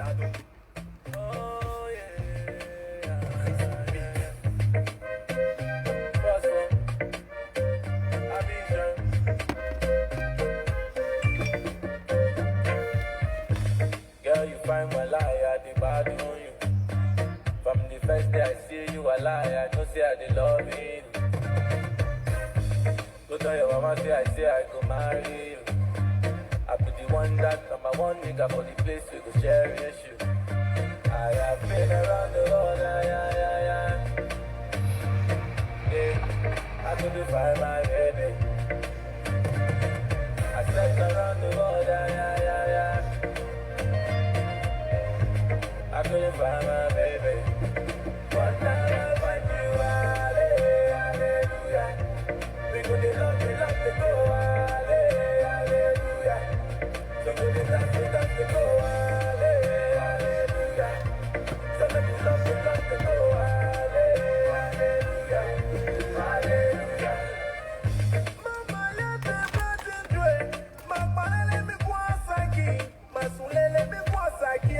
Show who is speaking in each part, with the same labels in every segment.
Speaker 1: Girl, you find my lie, I did bad on you. From the first day I see you, I lie, I know say I did love you. Go tell your mama, say I go marry you. I be the one that number one nigga for the place we go cherish you. I have been around the world, yeah. I couldn't find my baby. I searched around the world, yeah. I couldn't find my baby. But now I find you, hallelujah. We could love to go, hallelujah. So we dance to go, hallelujah. So let me love to go, hallelujah. Hallelujah. Mama, let me put in dream. Mama, let me go saki. Masule, let me go saki.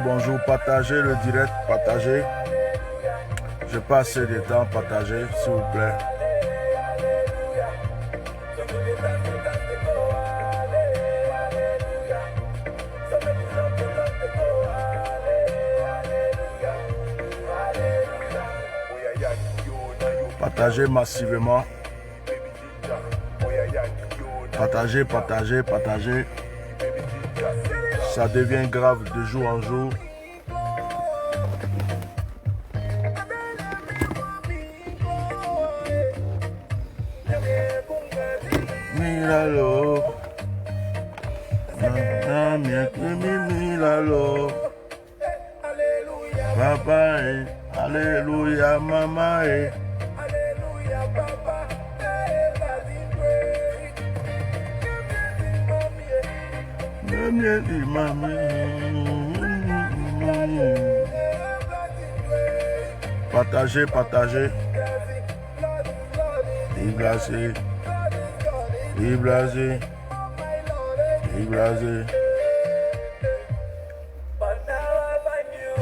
Speaker 2: Bonjour, partagez le direct, partagez. Je passe assez de temps, partagez, s'il vous plaît. Partagez massivement. Partagez. Ça devient grave de jour en jour. Milalo. Milalo. Papa, alléluia, maman. Partagez. Blasé.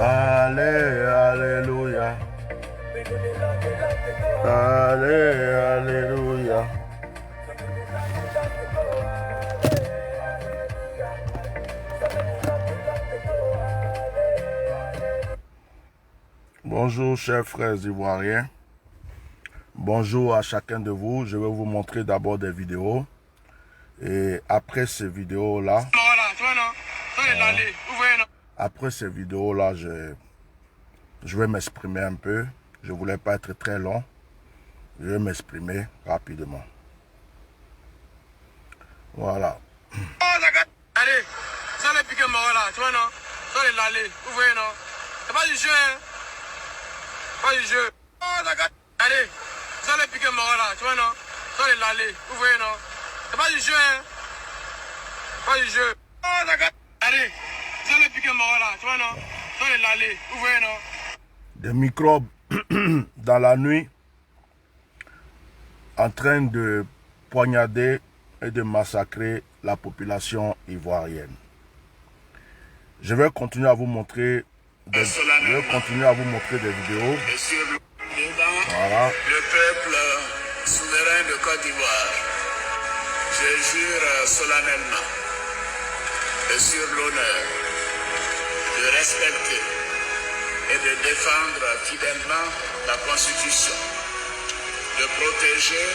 Speaker 2: Alléluia. Alléluia. Bonjour chers frères ivoiriens, bonjour à chacun de vous. Je vais vous montrer d'abord des vidéos et après ces vidéos là, je vais m'exprimer un peu. Je voulais pas être très long, je vais m'exprimer rapidement. Voilà.
Speaker 3: Allez, ça les piquer mort là, tu vois non? Ça les l'aller, vous voyez non? C'est pas du jeu hein? Pas du jeu. Allez, ça les piquer mort là, tu vois non? Ça les l'aller, vous voyez non? C'est pas du jeu hein? Pas du jeu. Allez, ça les piquer mort là, tu vois non? Ça les l'aller, vous voyez non?
Speaker 2: Des microbes dans la nuit en train de poignarder et de massacrer la population ivoirienne. Je vais continuer à vous montrer des vidéos. Voilà.
Speaker 4: Le peuple souverain de Côte d'Ivoire, je jure solennellement et sur l'honneur de respecter et de défendre fidèlement la Constitution, de protéger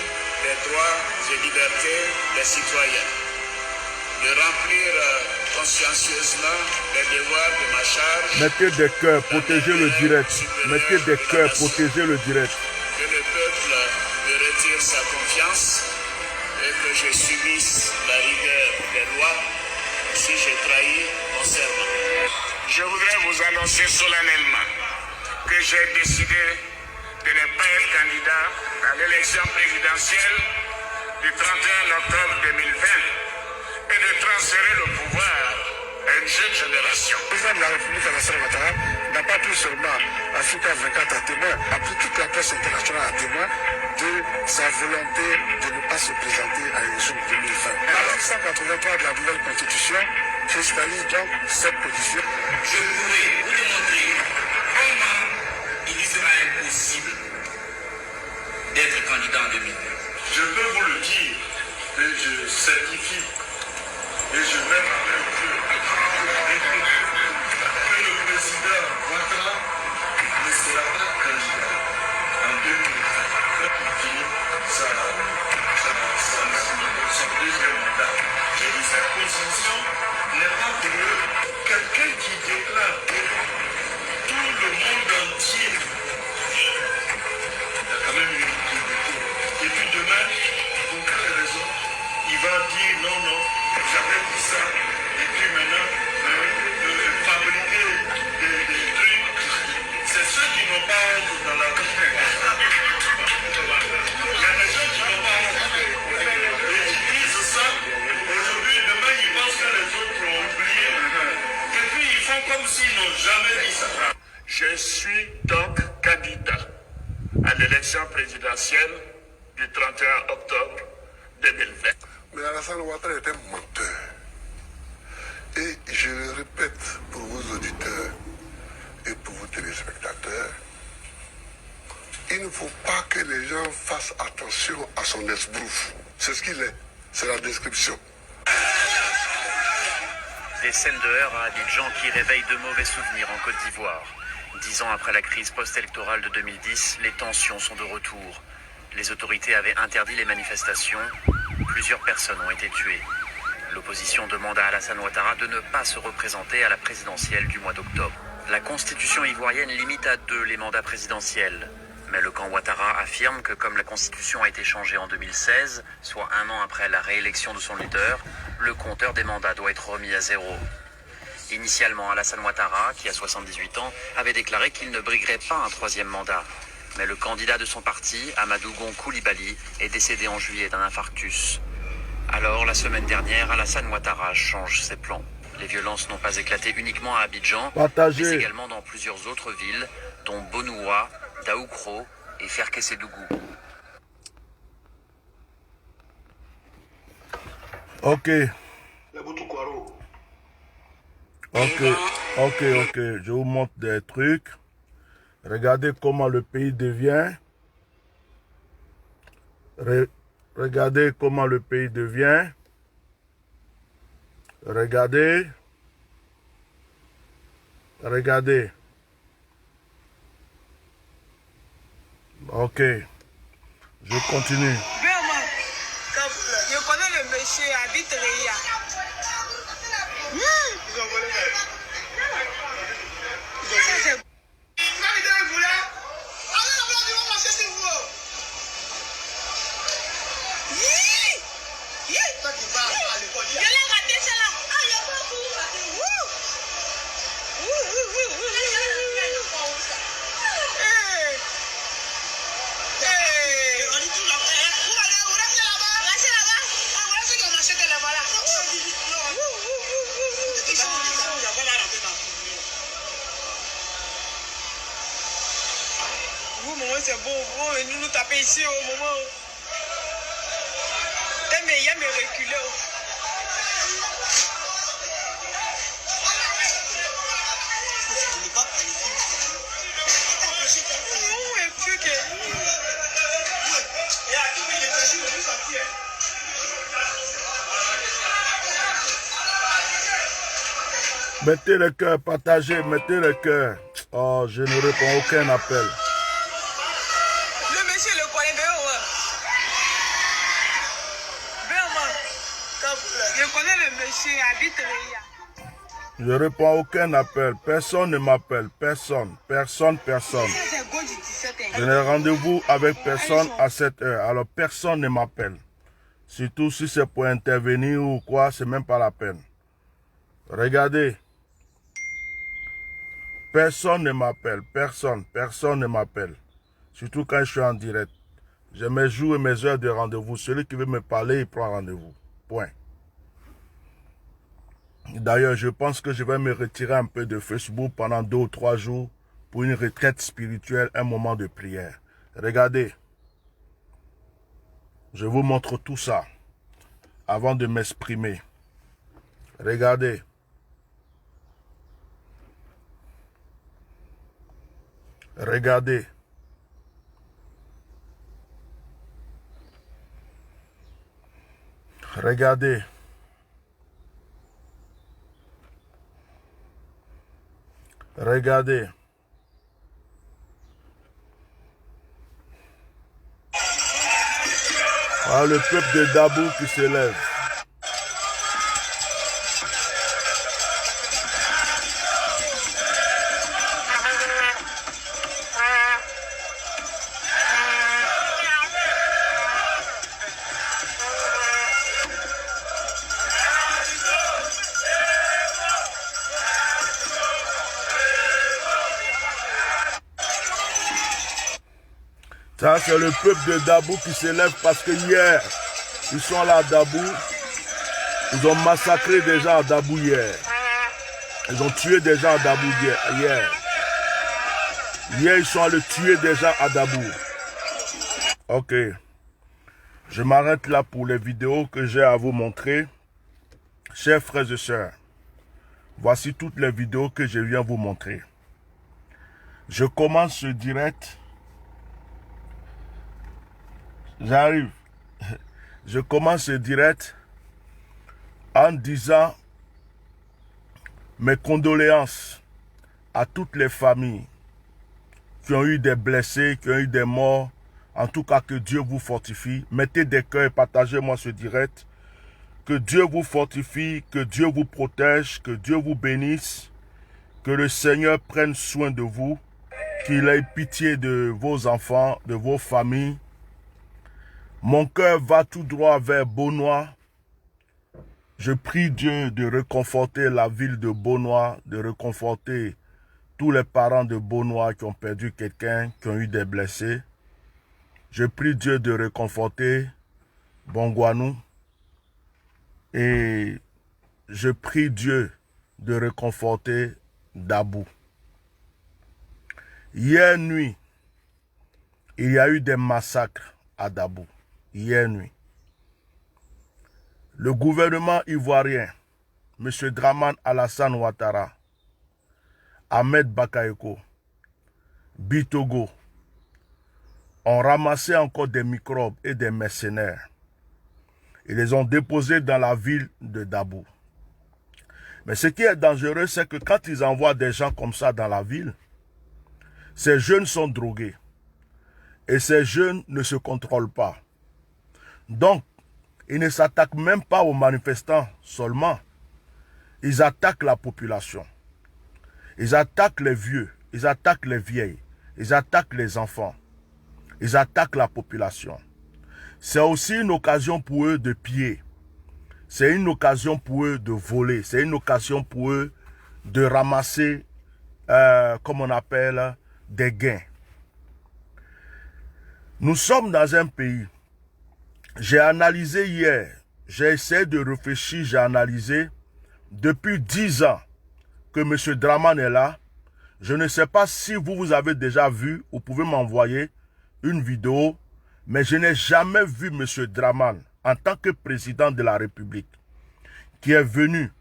Speaker 4: les droits et libertés des citoyens, de remplir consciencieusement les devoirs de ma charge.
Speaker 2: Mettez des cœurs, protégez le direct. Mettez des cœurs, protégez le direct.
Speaker 4: Que le peuple me retire sa confiance Je voudrais vous annoncer solennellement que j'ai décidé de ne pas être candidat à l'élection présidentielle du 31 octobre 2020 et de transférer le pouvoir à une jeune génération. Le président de la République, Alassane Ouattara, n'a pas pris seulement Africa 24 à témoin, a pris toute la presse internationale à témoin de sa volonté de ne pas se présenter à l'élection de 2020. L'article 183 de la nouvelle constitution cristallise donc cette position. Je pourrais vous démontrer comment il lui sera impossible d'être candidat en 2020. Je peux vous le dire, et je certifie, et je mets ma main au feu, que le président Ouattara ne sera pas candidat en 2020 pour finir son deuxième mandat. J'ai dit cette position n'est pas pour eux. Quelqu'un qui déclare devant tout le monde entier, il y a quand même une utilité. Et puis demain, pour quelle raison, il va dire non, non, j'avais dit ça. Et puis maintenant, fabriquer des trucs, c'est ceux qui n'ont pas honte dans la vie. Il y a des gens qui n'ont pas honte. Et ils disent ça, aujourd'hui, demain, ils pensent que les autres ont oublié. Et puis, ils font comme s'ils n'ont jamais dit ça. Je suis donc candidat à l'élection présidentielle du 31 octobre 2020.
Speaker 5: Mais Alassane Ouattara est un menteur. Et je le répète pour vos auditeurs et pour vos téléspectateurs, il ne faut pas que les gens fassent attention à son esbrouf. C'est ce qu'il est. C'est la description.
Speaker 6: Des scènes de heurts à Abidjan qui réveillent de mauvais souvenirs en Côte d'Ivoire. 10 ans après la crise post-électorale de 2010, les tensions sont de retour. Les autorités avaient interdit les manifestations. Plusieurs personnes ont été tuées. L'opposition demande à Alassane Ouattara de ne pas se représenter à la présidentielle du mois d'octobre. La constitution ivoirienne limite à 2 les mandats présidentiels. Mais le camp Ouattara affirme que comme la constitution a été changée en 2016, soit 1 an après la réélection de son leader, le compteur des mandats doit être remis à 0. Initialement, Alassane Ouattara, qui a 78 ans, avait déclaré qu'il ne briguerait pas un 3e mandat. Mais le candidat de son parti, Amadou Gon Coulibaly, est décédé en juillet d'un infarctus. Alors, la semaine dernière, Alassane Ouattara change ses plans. Les violences n'ont pas éclaté uniquement à Abidjan, mais également dans plusieurs autres villes, dont Bonoua, Daoukro et Ferkessédougou.
Speaker 2: Ok. Je vous montre des trucs. Regardez comment le pays devient. Regardez comment le pays devient. Regardez. Regardez. Ok. Je continue.
Speaker 7: Je connais le monsieur habite Réa. C'est bon, vous venez nous taper ici au moment où t'es meilleur me reculer.
Speaker 2: Mettez le cœur, partagez, mettez le cœur. Oh, je ne réponds aucun appel.
Speaker 7: Je connais le monsieur habite Réa.
Speaker 2: Je ne réponds à aucun appel. Personne ne m'appelle. Personne. Personne. Je n'ai rendez-vous avec personne à cette heure. Alors personne ne m'appelle. Surtout si c'est pour intervenir ou quoi, c'est même pas la peine. Regardez. Personne ne m'appelle. Personne ne m'appelle. Surtout quand je suis en direct. J'ai mes jours et mes heures de rendez-vous. Celui qui veut me parler, il prend rendez-vous. Point. D'ailleurs, je pense que je vais me retirer un peu de Facebook pendant 2 ou 3 jours pour une retraite spirituelle, un moment de prière. Regardez. Je vous montre tout ça avant de m'exprimer. Regardez. Regardez. Regardez. Regardez. Ah, le peuple de Dabou qui se lève. Ça, c'est le peuple de Dabou qui s'élève parce que hier, ils sont là à Dabou. Ils ont massacré des gens à Dabou hier. Ils ont tué des gens à Dabou hier. Hier, ils sont allés tuer des gens à Dabou. Ok. Je m'arrête là pour les vidéos que j'ai à vous montrer. Chers frères et sœurs, voici toutes les vidéos que je viens vous montrer. Je commence ce direct. J'arrive. Je commence ce direct en disant mes condoléances à toutes les familles qui ont eu des blessés, qui ont eu des morts. En tout cas, que Dieu vous fortifie. Mettez des cœurs et partagez-moi ce direct. Que Dieu vous fortifie, que Dieu vous protège, que Dieu vous bénisse. Que le Seigneur prenne soin de vous. Qu'il ait pitié de vos enfants, de vos familles. Mon cœur va tout droit vers Beaunois. Je prie Dieu de réconforter la ville de Beaunois, de réconforter tous les parents de Beaunois qui ont perdu quelqu'un, qui ont eu des blessés. Je prie Dieu de réconforter Bongouanou. Et je prie Dieu de réconforter Dabou. Hier nuit, il y a eu des massacres à Dabou. Hier nuit. Le gouvernement ivoirien, M. Dramane Alassane Ouattara, Ahmed Bakayoko, Bitogo, ont ramassé encore des microbes et des mercenaires. Ils les ont déposés dans la ville de Dabou. Mais ce qui est dangereux, c'est que quand ils envoient des gens comme ça dans la ville, ces jeunes sont drogués. Et ces jeunes ne se contrôlent pas. Donc, ils ne s'attaquent même pas aux manifestants seulement. Ils attaquent la population. Ils attaquent les vieux. Ils attaquent les vieilles. Ils attaquent les enfants. Ils attaquent la population. C'est aussi une occasion pour eux de piller. C'est une occasion pour eux de voler. C'est une occasion pour eux de ramasser, comme on appelle, des gains. Nous sommes dans un pays. J'ai analysé hier, j'ai essayé de réfléchir, j'ai analysé. Depuis 10 ans que M. Dramane est là, je ne sais pas si vous avez déjà vu, vous pouvez m'envoyer une vidéo, mais je n'ai jamais vu M. Dramane en tant que président de la République, qui est venu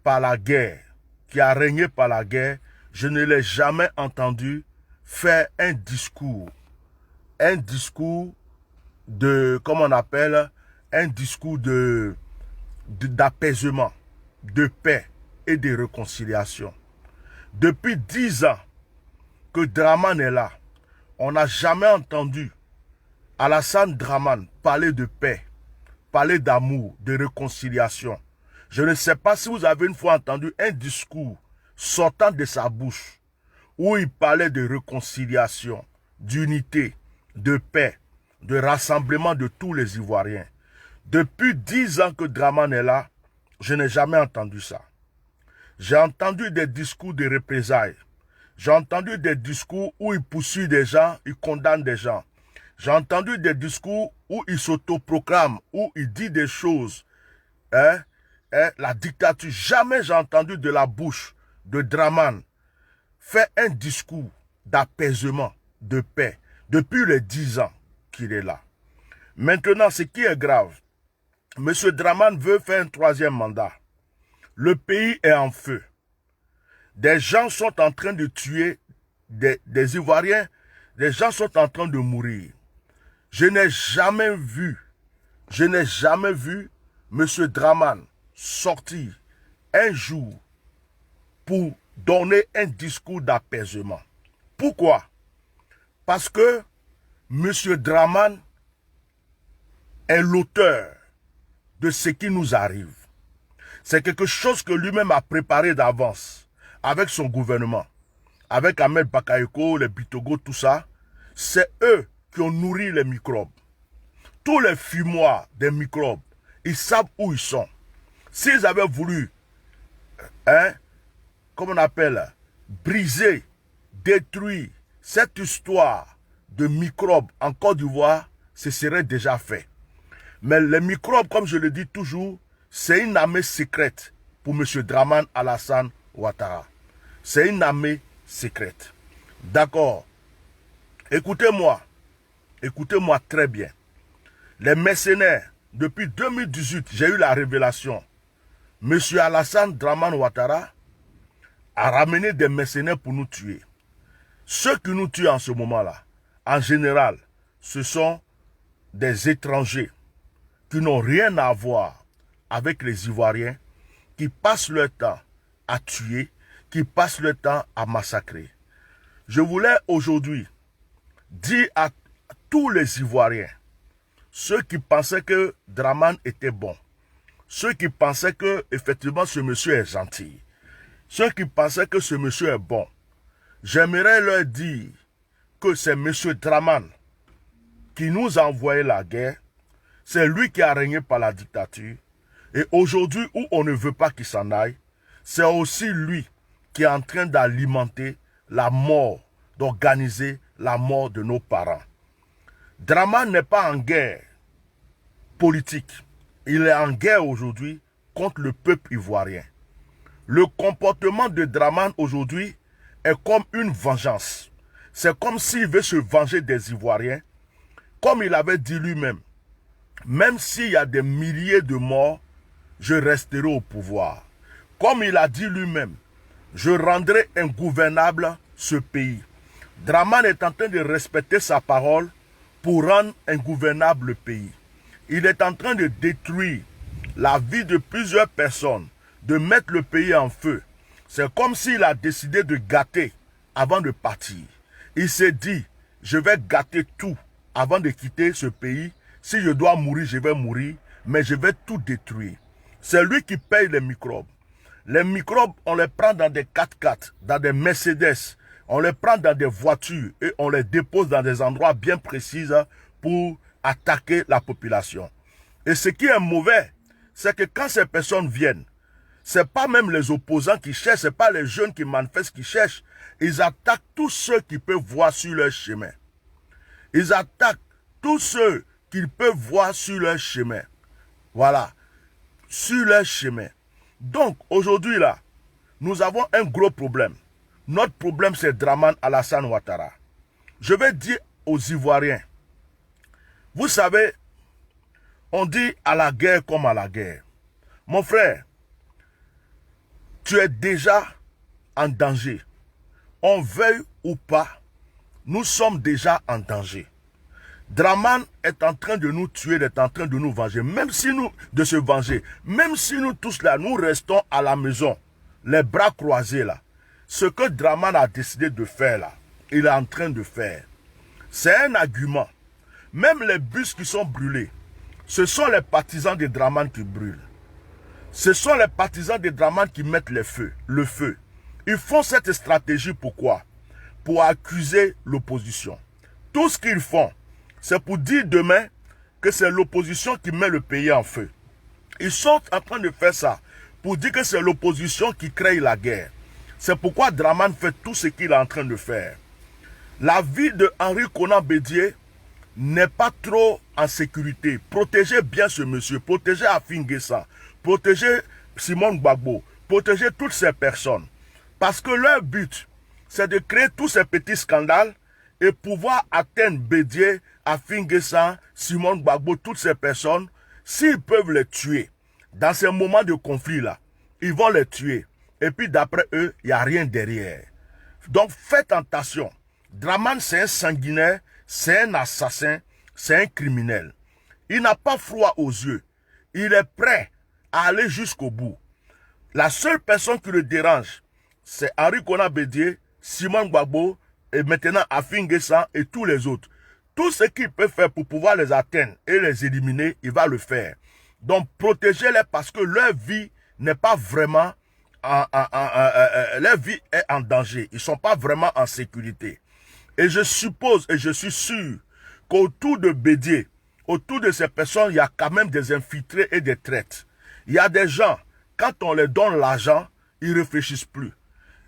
Speaker 2: par la guerre, qui a régné par la guerre. Je ne l'ai jamais entendu faire un discours de, comment on appelle, un discours d'apaisement, de paix et de réconciliation. Depuis 10 ans que Dramane est là, on n'a jamais entendu Alassane Dramane parler de paix, parler d'amour, de réconciliation. Je ne sais pas si vous avez une fois entendu un discours sortant de sa bouche où il parlait de réconciliation, d'unité, de paix, de rassemblement de tous les Ivoiriens. Depuis 10 ans que Dramane est là, je n'ai jamais entendu ça. J'ai entendu des discours de représailles. J'ai entendu des discours où il poursuit des gens, il condamne des gens. J'ai entendu des discours où il s'autoproclame, où il dit des choses. La dictature. Jamais j'ai entendu de la bouche de Draman faire un discours d'apaisement, de paix, depuis les 10 ans qu'il est là. Maintenant, ce qui est grave, M. Draman veut faire un 3e mandat. Le pays est en feu. Des gens sont en train de tuer des Ivoiriens. Des gens sont en train de mourir. Je n'ai jamais vu M. Draman sortir un jour pour donner un discours d'apaisement. Pourquoi? Parce que M. Draman est l'auteur de ce qui nous arrive. C'est quelque chose que lui-même a préparé d'avance avec son gouvernement, avec Ahmed Bakayoko, les Bitogo, tout ça. C'est eux qui ont nourri les microbes. Tous les fumoirs des microbes, ils savent où ils sont. S'ils avaient voulu, comment on appelle, briser, détruire cette histoire de microbes en Côte d'Ivoire, ce serait déjà fait. Mais les microbes, comme je le dis toujours, c'est une armée secrète pour M. Dramane Alassane Ouattara. C'est une armée secrète. D'accord. Écoutez-moi très bien. Les mercenaires, depuis 2018, j'ai eu la révélation. M. Alassane Dramane Ouattara a ramené des mercenaires pour nous tuer. Ceux qui nous tuent en ce moment-là, en général, ce sont des étrangers qui n'ont rien à voir avec les Ivoiriens, qui passent leur temps à tuer, qui passent leur temps à massacrer. Je voulais aujourd'hui dire à tous les Ivoiriens, ceux qui pensaient que Dramane était bon, ceux qui pensaient que effectivement ce monsieur est gentil, ceux qui pensaient que ce monsieur est bon, j'aimerais leur dire que c'est monsieur Dramane qui nous a envoyé la guerre, c'est lui qui a régné par la dictature, et aujourd'hui où on ne veut pas qu'il s'en aille, c'est aussi lui qui est en train d'alimenter la mort, d'organiser la mort de nos parents. Dramane n'est pas en guerre politique. Il est en guerre aujourd'hui contre le peuple ivoirien. Le comportement de Dramane aujourd'hui est comme une vengeance. C'est comme s'il veut se venger des Ivoiriens. Comme il avait dit lui-même, même s'il y a des milliers de morts, je resterai au pouvoir. Comme il a dit lui-même, je rendrai ingouvernable ce pays. Dramane est en train de respecter sa parole pour rendre ingouvernable le pays. Il est en train de détruire la vie de plusieurs personnes, de mettre le pays en feu. C'est comme s'il a décidé de gâter avant de partir. Il s'est dit, je vais gâter tout avant de quitter ce pays. Si je dois mourir, je vais mourir, mais je vais tout détruire. C'est lui qui paye les microbes. Les microbes, on les prend dans des 4x4, dans des Mercedes, on les prend dans des voitures et on les dépose dans des endroits bien précis pour attaquer la population. Et ce qui est mauvais, c'est que quand ces personnes viennent, ce n'est pas même les opposants qui cherchent, ce n'est pas les jeunes qui manifestent qui cherchent. Ils attaquent tous ceux qui peuvent voir sur leur chemin. Ils attaquent tous ceux qu'ils peuvent voir sur leur chemin. Voilà. Sur leur chemin. Donc, aujourd'hui, là, nous avons un gros problème. Notre problème, c'est Dramane Alassane Ouattara. Je vais dire aux Ivoiriens, vous savez, on dit à la guerre comme à la guerre. Mon frère, tu es déjà en danger. On veuille ou pas, nous sommes déjà en danger. Dramane est en train de nous tuer, il est en train de nous venger. Même si nous, de se venger, même si nous tous là, nous restons à la maison, les bras croisés là. Ce que Dramane a décidé de faire là, il est en train de faire. C'est un argument. Même les bus qui sont brûlés, ce sont les partisans de Dramane qui brûlent. Ce sont les partisans de Dramane qui mettent le feu. Ils font cette stratégie pourquoi? Pour accuser l'opposition. Tout ce qu'ils font, c'est pour dire demain que c'est l'opposition qui met le pays en feu. Ils sont en train de faire ça pour dire que c'est l'opposition qui crée la guerre. C'est pourquoi Draman fait tout ce qu'il est en train de faire. La vie de Henri Konan Bédié n'est pas trop en sécurité. Protégez bien ce monsieur, protégez Afin Guessa, protégez Simon Gbagbo, protégez toutes ces personnes. Parce que leur but, c'est de créer tous ces petits scandales et pouvoir atteindre Bédié, Afin Guessa, Simon Gbagbo, toutes ces personnes. S'ils peuvent les tuer dans ces moments de conflit-là, ils vont les tuer. Et puis d'après eux, il n'y a rien derrière. Donc faites attention. Draman, c'est un sanguinaire, c'est un assassin, c'est un criminel. Il n'a pas froid aux yeux. Il est prêt à aller jusqu'au bout. La seule personne qui le dérange, c'est Henri Konan Bédié, Simon Gbagbo, et maintenant Afin Guessa et tous les autres. Tout ce qu'il peut faire pour pouvoir les atteindre et les éliminer, il va le faire. Donc protégez-les parce que leur vie n'est pas vraiment leur vie est en danger. Ils ne sont pas vraiment en sécurité. Et je suppose et je suis sûr qu'autour de Bédié, autour de ces personnes, il y a quand même des infiltrés et des traites. Il y a des gens, quand on leur donne l'argent, ils ne réfléchissent plus.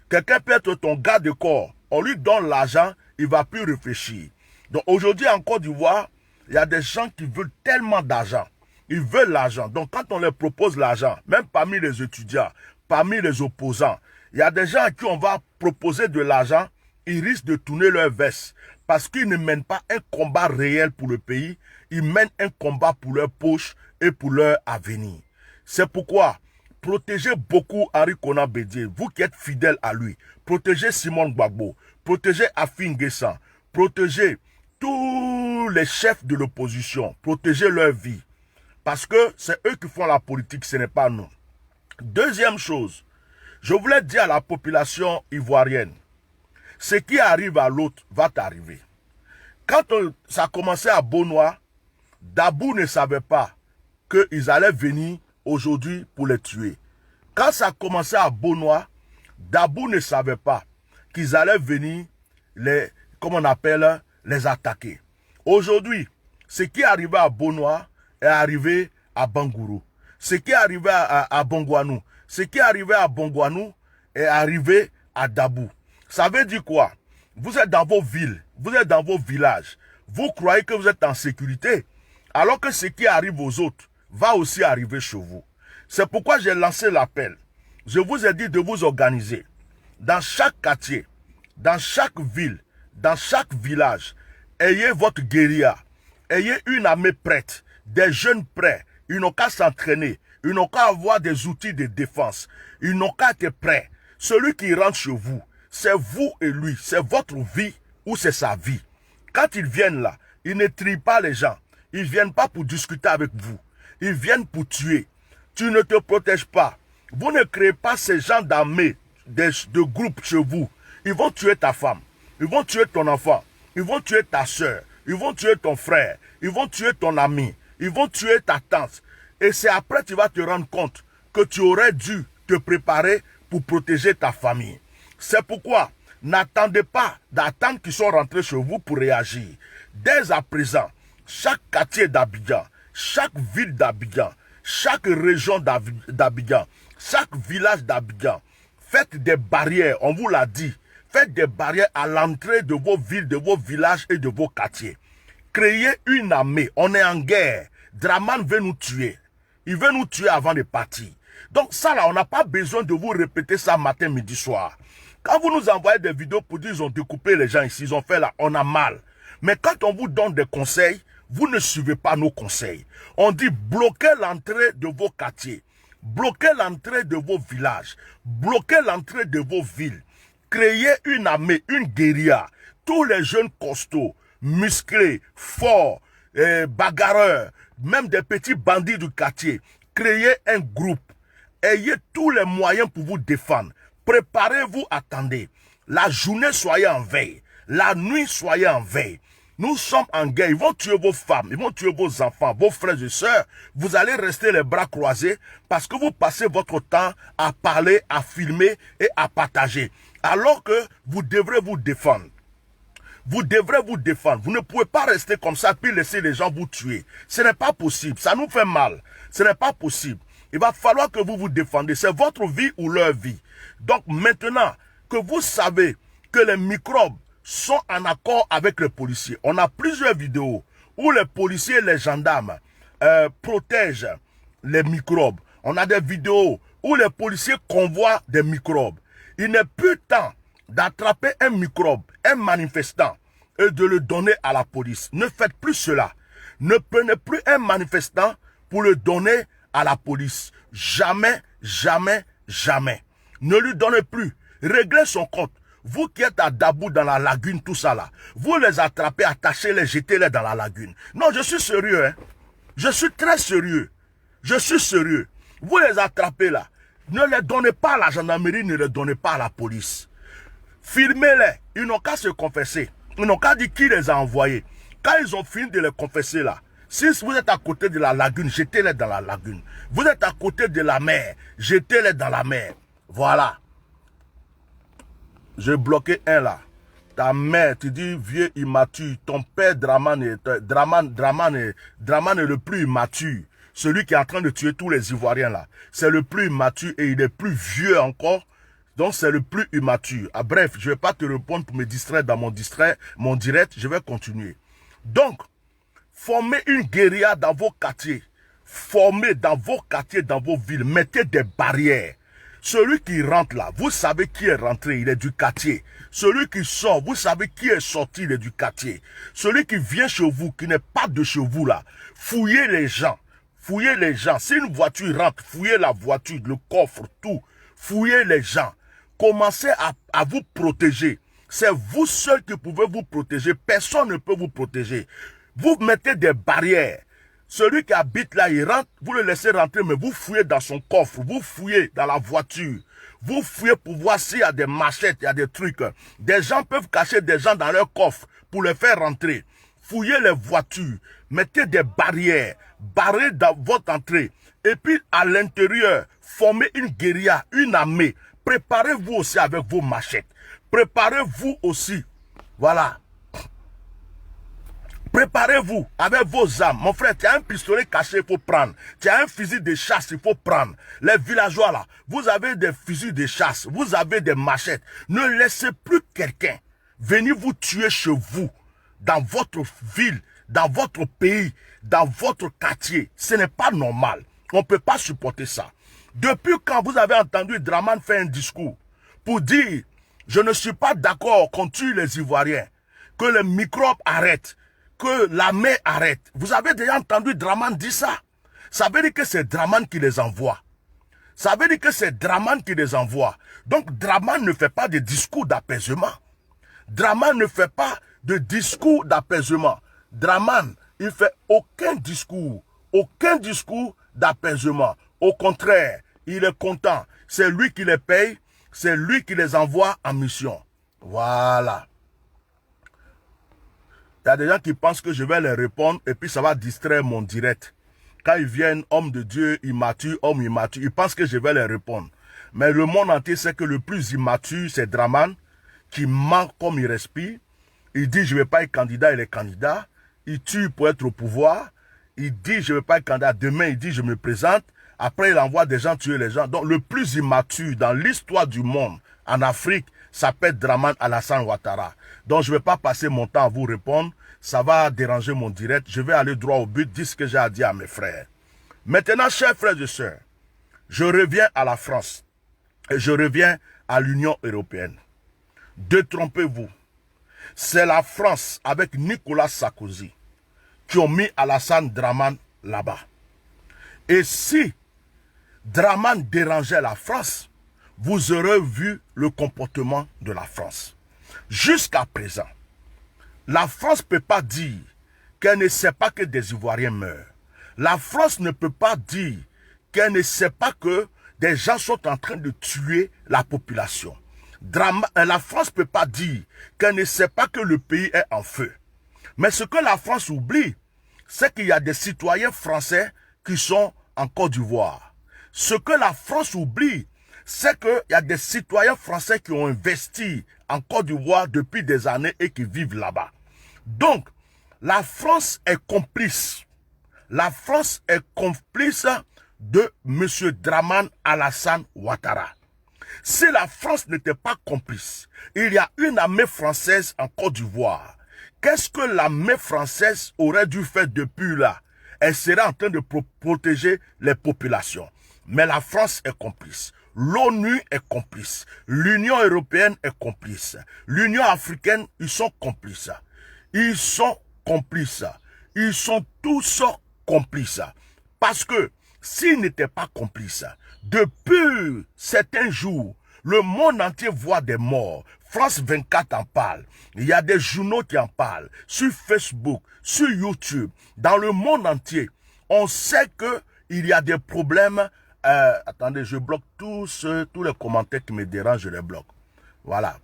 Speaker 2: Quelqu'un peut être ton garde de corps. On lui donne l'argent, il ne va plus réfléchir. Donc aujourd'hui en Côte d'Ivoire, il y a des gens qui veulent tellement d'argent. Ils veulent l'argent. Donc quand on leur propose l'argent, même parmi les étudiants, parmi les opposants, il y a des gens à qui on va proposer de l'argent, ils risquent de tourner leur veste. Parce qu'ils ne mènent pas un combat réel pour le pays, ils mènent un combat pour leur poche et pour leur avenir. C'est pourquoi protégez beaucoup Henri Konan Bédié, vous qui êtes fidèles à lui. Protégez Simon Gbagbo, protégez Afin Guessa, protégez tous les chefs de l'opposition, protégez leur vie. Parce que c'est eux qui font la politique, ce n'est pas nous. Deuxième chose, je voulais dire à la population ivoirienne, ce qui arrive à l'autre va t'arriver. Quand ça a commencé à Beaunois, Dabou ne savait pas qu'ils allaient venir aujourd'hui pour les tuer. Quand ça a commencé à Beaunois, Dabou ne savait pas qu'ils allaient venir les attaquer. Aujourd'hui, ce qui est arrivé à Beaunois est arrivé à Bangourou. Ce qui est arrivé à Bongouanou, ce qui est arrivé à Bongouanou est arrivé à Dabou. Ça veut dire quoi? Vous êtes dans vos villes, vous êtes dans vos villages. Vous croyez que vous êtes en sécurité, alors que ce qui arrive aux autres va aussi arriver chez vous. C'est pourquoi j'ai lancé l'appel. Je vous ai dit de vous organiser. Dans chaque quartier, dans chaque ville, dans chaque village, ayez votre guérilla. Ayez une armée prête, des jeunes prêts. Ils n'ont qu'à s'entraîner. Ils n'ont qu'à avoir des outils de défense. Ils n'ont qu'à être prêts. Celui qui rentre chez vous, c'est vous et lui. C'est votre vie ou c'est sa vie. Quand ils viennent là, ils ne trient pas les gens. Ils ne viennent pas pour discuter avec vous. Ils viennent pour tuer. Tu ne te protèges pas. Vous ne créez pas ces gens d'armée, de groupes chez vous. Ils vont tuer ta femme. Ils vont tuer ton enfant. Ils vont tuer ta soeur. Ils vont tuer ton frère. Ils vont tuer ton ami. Ils vont tuer ta tante. Et c'est après que tu vas te rendre compte que tu aurais dû te préparer pour protéger ta famille. C'est pourquoi n'attendez pas d'attendre qu'ils sont rentrés chez vous pour réagir. Dès à présent, chaque quartier d'Abidjan, chaque ville d'Abidjan, chaque région d'Abidjan, chaque village d'Abidjan, faites des barrières, on vous l'a dit, faites des barrières à l'entrée de vos villes, de vos villages et de vos quartiers. Créez une armée, on est en guerre. Draman veut nous tuer. Il veut nous tuer avant de partir. Donc ça là, on n'a pas besoin de vous répéter ça matin, midi, soir. Quand vous nous envoyez des vidéos pour dire qu'ils ont découpé les gens ici, ils ont fait là, on a mal. Mais quand on vous donne des conseils, vous ne suivez pas nos conseils. On dit bloquez l'entrée de vos quartiers, bloquez l'entrée de vos villages, bloquez l'entrée de vos villes. Créez une armée, une guérilla. Tous les jeunes costauds, musclés, forts, bagarreurs, même des petits bandits du quartier, créez un groupe. Ayez tous les moyens pour vous défendre. Préparez-vous, attendez. La journée, soyez en veille. La nuit, soyez en veille. Nous sommes en guerre. Ils vont tuer vos femmes, ils vont tuer vos enfants, vos frères et sœurs. Vous allez rester les bras croisés parce que vous passez votre temps à parler, à filmer et à partager. Alors que vous devrez vous défendre. Vous devrez vous défendre. Vous ne pouvez pas rester comme ça puis laisser les gens vous tuer. Ce n'est pas possible. Ça nous fait mal. Ce n'est pas possible. Il va falloir que vous vous défendez. C'est votre vie ou leur vie. Donc maintenant que vous savez que les microbes sont en accord avec les policiers, on a plusieurs vidéos où les policiers et les gendarmes protègent les microbes. On a des vidéos où les policiers convoient des microbes. Il n'est plus temps d'attraper un microbe, un manifestant, et de le donner à la police. Ne faites plus cela. Ne prenez plus un manifestant pour le donner à la police. Jamais, jamais, jamais. Ne lui donnez plus. Réglez son compte. Vous qui êtes à Dabou dans la lagune, tout ça là, vous les attrapez, attachez-les, jetez-les dans la lagune. Non, je suis sérieux, hein. Je suis très sérieux. Je suis sérieux. Vous les attrapez là. Ne les donnez pas à la gendarmerie, ne les donnez pas à la police. Filmez-les. Ils n'ont qu'à se confesser. Ils n'ont qu'à dire qui les a envoyés. Quand ils ont fini de les confesser là, si vous êtes à côté de la lagune, jetez-les dans la lagune. Vous êtes à côté de la mer, jetez-les dans la mer. Voilà. J'ai bloqué un là. Ta mère, tu dis vieux immature. Ton père Draman est le plus immature. Celui qui est en train de tuer tous les Ivoiriens là. C'est le plus immature et il est plus vieux encore. Donc c'est le plus immature. Ah, bref, je ne vais pas te répondre pour me distraire dans mon direct. Je vais continuer. Donc, formez une guérilla dans vos quartiers. Formez dans vos quartiers, dans vos villes. Mettez des barrières. Celui qui rentre là, vous savez qui est rentré, il est du quartier. Celui qui sort, vous savez qui est sorti, il est du quartier. Celui qui vient chez vous, qui n'est pas de chez vous là, fouillez les gens. Fouillez les gens. Si une voiture rentre, fouillez la voiture, le coffre, tout. Fouillez les gens. Commencez à vous protéger. C'est vous seul qui pouvez vous protéger. Personne ne peut vous protéger. Vous mettez des barrières. Celui qui habite là, il rentre, vous le laissez rentrer, mais vous fouillez dans son coffre, vous fouillez dans la voiture, vous fouillez pour voir s'il y a des machettes, il y a des trucs. Des gens peuvent cacher des gens dans leur coffre pour les faire rentrer. Fouillez les voitures, mettez des barrières, barrez dans votre entrée. Et puis à l'intérieur, formez une guérilla, une armée. Préparez-vous aussi avec vos machettes. Préparez-vous aussi. Voilà. Préparez-vous avec vos armes. Mon frère, tu as un pistolet caché, il faut prendre. Tu as un fusil de chasse, il faut prendre. Les villageois là, vous avez des fusils de chasse, vous avez des machettes. Ne laissez plus quelqu'un venir vous tuer chez vous, dans votre ville, dans votre pays, dans votre quartier. Ce n'est pas normal. On ne peut pas supporter ça. Depuis quand vous avez entendu Draman faire un discours pour dire « Je ne suis pas d'accord qu'on tue les Ivoiriens, que les microbes arrêtent, que la mer arrête. » Vous avez déjà entendu Draman dire ça? Ça veut dire que c'est Draman qui les envoie. Ça veut dire que c'est Draman qui les envoie. Donc Draman ne fait pas de discours d'apaisement. Draman ne fait pas de discours d'apaisement. Draman, il fait aucun discours d'apaisement. Au contraire, il est content. C'est lui qui les paye, c'est lui qui les envoie en mission. Voilà. Il y a des gens qui pensent que je vais les répondre et puis ça va distraire mon direct. Quand ils viennent, homme de Dieu, immature, homme immature, ils pensent que je vais les répondre. Mais le monde entier sait que le plus immature, c'est Draman, qui ment comme il respire. Il dit, je ne vais pas être candidat, il est candidat. Il tue pour être au pouvoir. Il dit, je ne vais pas être candidat. Demain, il dit, je me présente. Après, il envoie des gens tuer les gens. Donc, le plus immature dans l'histoire du monde, en Afrique, s'appelle Draman Alassane Ouattara. Donc, je ne vais pas passer mon temps à vous répondre. Ça va déranger mon direct. Je vais aller droit au but, dire ce que j'ai à dire à mes frères. Maintenant, chers frères et sœurs, je reviens à la France. Et je reviens à l'Union européenne. Détrompez-vous. C'est la France, avec Nicolas Sarkozy, qui ont mis Alassane Draman là-bas. Et si Draman dérangeait la France, vous aurez vu le comportement de la France. Jusqu'à présent, la France ne peut pas dire qu'elle ne sait pas que des Ivoiriens meurent. La France ne peut pas dire qu'elle ne sait pas que des gens sont en train de tuer la population. La France ne peut pas dire qu'elle ne sait pas que le pays est en feu. Mais ce que la France oublie, c'est qu'il y a des citoyens français qui sont en Côte d'Ivoire. Ce que la France oublie, c'est qu'il y a des citoyens français qui ont investi en Côte d'Ivoire depuis des années et qui vivent là-bas. Donc, la France est complice. La France est complice de M. Dramane Alassane Ouattara. Si la France n'était pas complice, il y a une armée française en Côte d'Ivoire. Qu'est-ce que l'armée française aurait dû faire depuis là? Elle serait en train de protéger les populations. Mais la France est complice. L'ONU est complice. L'Union européenne est complice. L'Union africaine, ils sont complices. Ils sont complices. Ils sont tous complices. Parce que s'ils n'étaient pas complices, depuis certains jours, le monde entier voit des morts. France 24 en parle. Il y a des journaux qui en parlent. Sur Facebook, sur YouTube, dans le monde entier. On sait qu'il y a des problèmes. Attendez, je bloque tous les commentaires qui me dérangent, je les bloque. Voilà.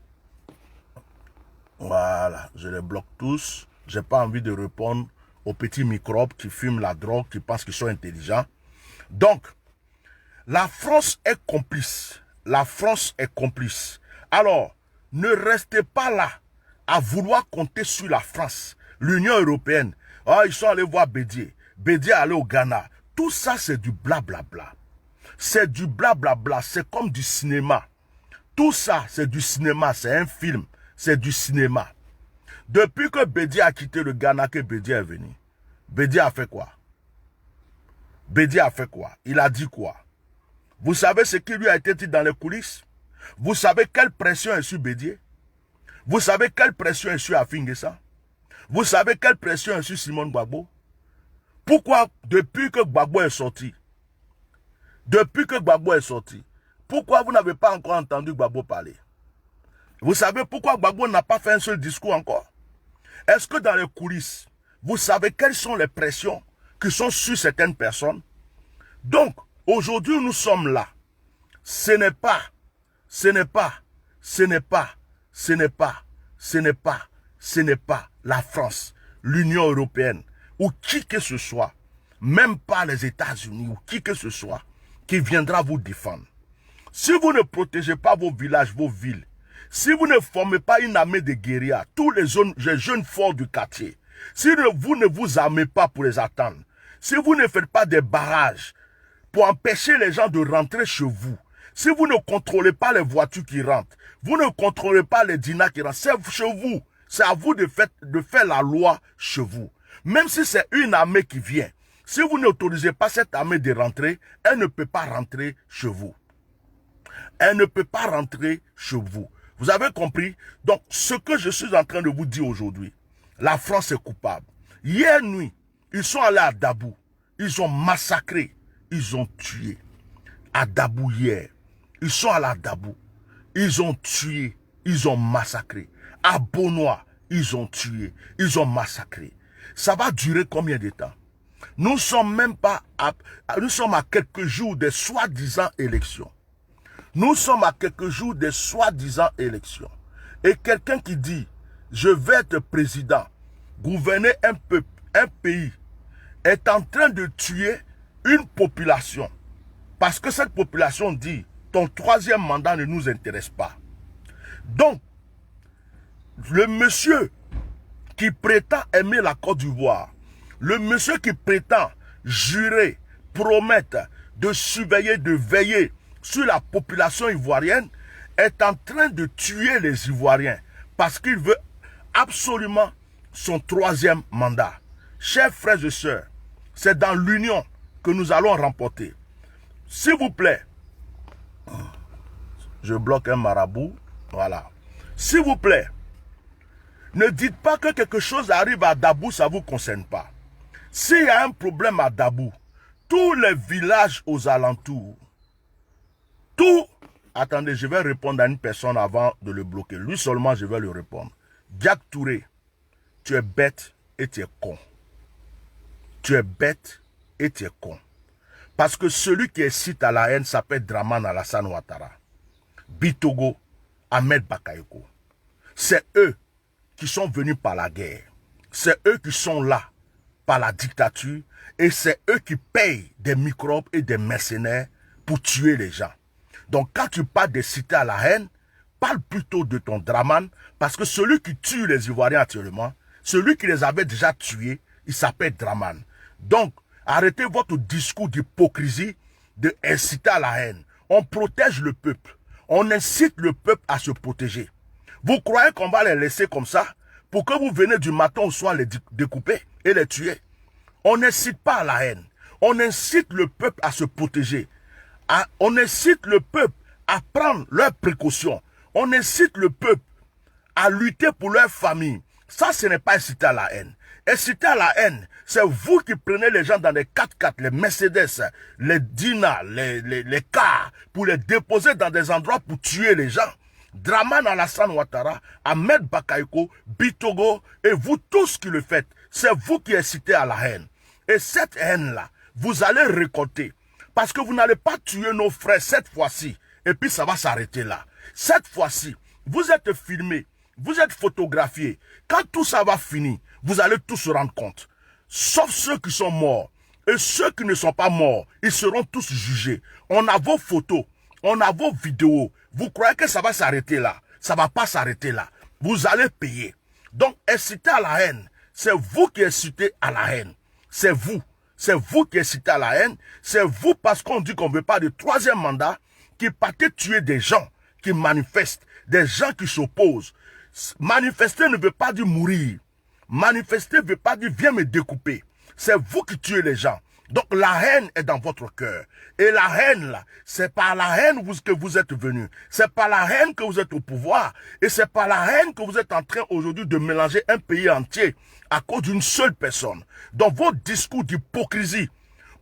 Speaker 2: Voilà, je les bloque tous. J'ai pas envie de répondre aux petits microbes qui fument la drogue, qui pensent qu'ils sont intelligents. Donc, la France est complice. La France est complice. Alors, ne restez pas là à vouloir compter sur la France, l'Union européenne. Ah, ils sont allés voir Bédié. Bédié est allé au Ghana. Tout ça, c'est du blablabla. C'est du blablabla. C'est comme du cinéma. Tout ça, c'est du cinéma. C'est un film. C'est du cinéma. Depuis que Bédié a quitté le Ghana, que Bédié est venu, Bédié a fait quoi? Bédié a fait quoi? Il a dit quoi? Vous savez ce qui lui a été dit dans les coulisses? Vous savez quelle pression est sur Bédié? Vous savez quelle pression est sur Afin Guessa? Vous savez quelle pression est sur Simone Gbagbo? Pourquoi, depuis que Gbagbo est sorti, pourquoi vous n'avez pas encore entendu Gbagbo parler? Vous savez pourquoi Gbagbo n'a pas fait un seul discours encore? Est-ce que dans les coulisses, vous savez quelles sont les pressions qui sont sur certaines personnes? Donc, aujourd'hui, nous sommes là. Ce n'est pas la France, l'Union européenne, ou qui que ce soit, même pas les États-Unis, ou qui que ce soit, qui viendra vous défendre. Si vous ne protégez pas vos villages, vos villes, si vous ne formez pas une armée de guérillas, tous les jeunes forts du quartier, si vous ne vous armez pas pour les attendre, si vous ne faites pas des barrages pour empêcher les gens de rentrer chez vous, si vous ne contrôlez pas les voitures qui rentrent, vous ne contrôlez pas les dinars qui rentrent, c'est chez vous. C'est à vous de faire la loi chez vous. Même si c'est une armée qui vient, si vous n'autorisez pas cette armée de rentrer, elle ne peut pas rentrer chez vous. Elle ne peut pas rentrer chez vous. Vous avez compris? Donc, ce que je suis en train de vous dire aujourd'hui, la France est coupable. Hier nuit, ils sont allés à Dabou. Ils ont massacré. Ils ont tué. À Dabou hier. Ils sont allés à Dabou. Ils ont tué. Ils ont massacré. À Bonois, ils ont tué. Ils ont massacré. Ça va durer combien de temps? Nous sommes à quelques jours des soi-disant élections. Nous sommes à quelques jours des soi-disant élections. Et quelqu'un qui dit, je vais être président, gouverner un pays, est en train de tuer une population. Parce que cette population dit, ton troisième mandat ne nous intéresse pas. Donc, le monsieur qui prétend aimer la Côte d'Ivoire, le monsieur qui prétend jurer, promettre de surveiller, de veiller sur la population ivoirienne, est en train de tuer les Ivoiriens parce qu'il veut absolument son troisième mandat. Chers frères et sœurs, c'est dans l'union que nous allons remporter. S'il vous plaît, je bloque un marabout, voilà. S'il vous plaît, ne dites pas que quelque chose arrive à Dabou, ça ne vous concerne pas. S'il y a un problème à Dabou, tous les villages aux alentours, attendez, je vais répondre à une personne avant de le bloquer. Lui seulement, je vais lui répondre. Diak Touré, tu es bête et tu es con. Tu es bête et tu es con. Parce que celui qui incite à la haine s'appelle Dramane Alassane Ouattara. Bitogo, Ahmed Bakayoko. C'est eux qui sont venus par la guerre. C'est eux qui sont là par la dictature. Et c'est eux qui payent des microbes et des mercenaires pour tuer les gens. Donc quand tu parles de citer à la haine, parle plutôt de ton Dramane, parce que celui qui tue les Ivoiriens actuellement, celui qui les avait déjà tués, il s'appelle Dramane. Donc, arrêtez votre discours d'hypocrisie d'inciter à la haine. On protège le peuple. On incite le peuple à se protéger. Vous croyez qu'on va les laisser comme ça pour que vous venez du matin au soir les découper et les tuer? On n'incite pas à la haine. On incite le peuple à se protéger. On incite le peuple à prendre leurs précautions. On incite le peuple à lutter pour leur famille. Ça, ce n'est pas inciter à la haine. Inciter à la haine, c'est vous qui prenez les gens dans les 4x4, les Mercedes, les Dina, les cars, pour les déposer dans des endroits pour tuer les gens. Dramane Alassane Ouattara, Ahmed Bakayoko, Bitogo, et vous tous qui le faites, c'est vous qui incitez à la haine. Et cette haine-là, vous allez récolter. Parce que vous n'allez pas tuer nos frères cette fois-ci. Et puis ça va s'arrêter là. Cette fois-ci, vous êtes filmés, vous êtes photographiés. Quand tout ça va finir, vous allez tous se rendre compte. Sauf ceux qui sont morts. Et ceux qui ne sont pas morts, ils seront tous jugés. On a vos photos, on a vos vidéos. Vous croyez que ça va s'arrêter là? Ça ne va pas s'arrêter là. Vous allez payer. Donc, inciter à la haine, c'est vous qui incitez à la haine. C'est vous. C'est vous qui incitez à la haine. C'est vous parce qu'on dit qu'on ne veut pas de troisième mandat qui partez tuer des gens qui manifestent, des gens qui s'opposent. Manifester ne veut pas dire mourir. Manifester ne veut pas dire viens me découper. C'est vous qui tuez les gens. Donc la haine est dans votre cœur. Et la haine là, c'est par la haine que vous êtes venus. C'est par la haine que vous êtes au pouvoir. Et c'est par la haine que vous êtes en train aujourd'hui de mélanger un pays entier à cause d'une seule personne. Dans vos discours d'hypocrisie,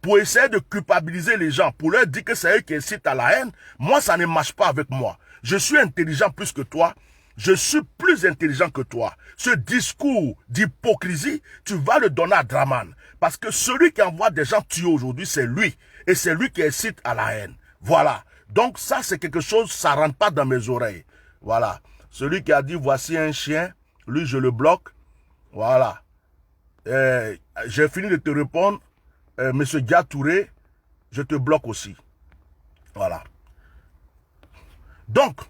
Speaker 2: pour essayer de culpabiliser les gens, pour leur dire que c'est eux qui incitent à la haine, moi ça ne marche pas avec moi. Je suis intelligent plus que toi. Je suis plus intelligent que toi. Ce discours d'hypocrisie, tu vas le donner à Dramane. Parce que celui qui envoie des gens tuer aujourd'hui, c'est lui. Et c'est lui qui incite à la haine. Voilà. Donc ça, c'est quelque chose, ça ne rentre pas dans mes oreilles. Voilà. Celui qui a dit, voici un chien, lui, je le bloque. Voilà. J'ai fini de te répondre. Monsieur Diatouré, je te bloque aussi. Voilà. Donc,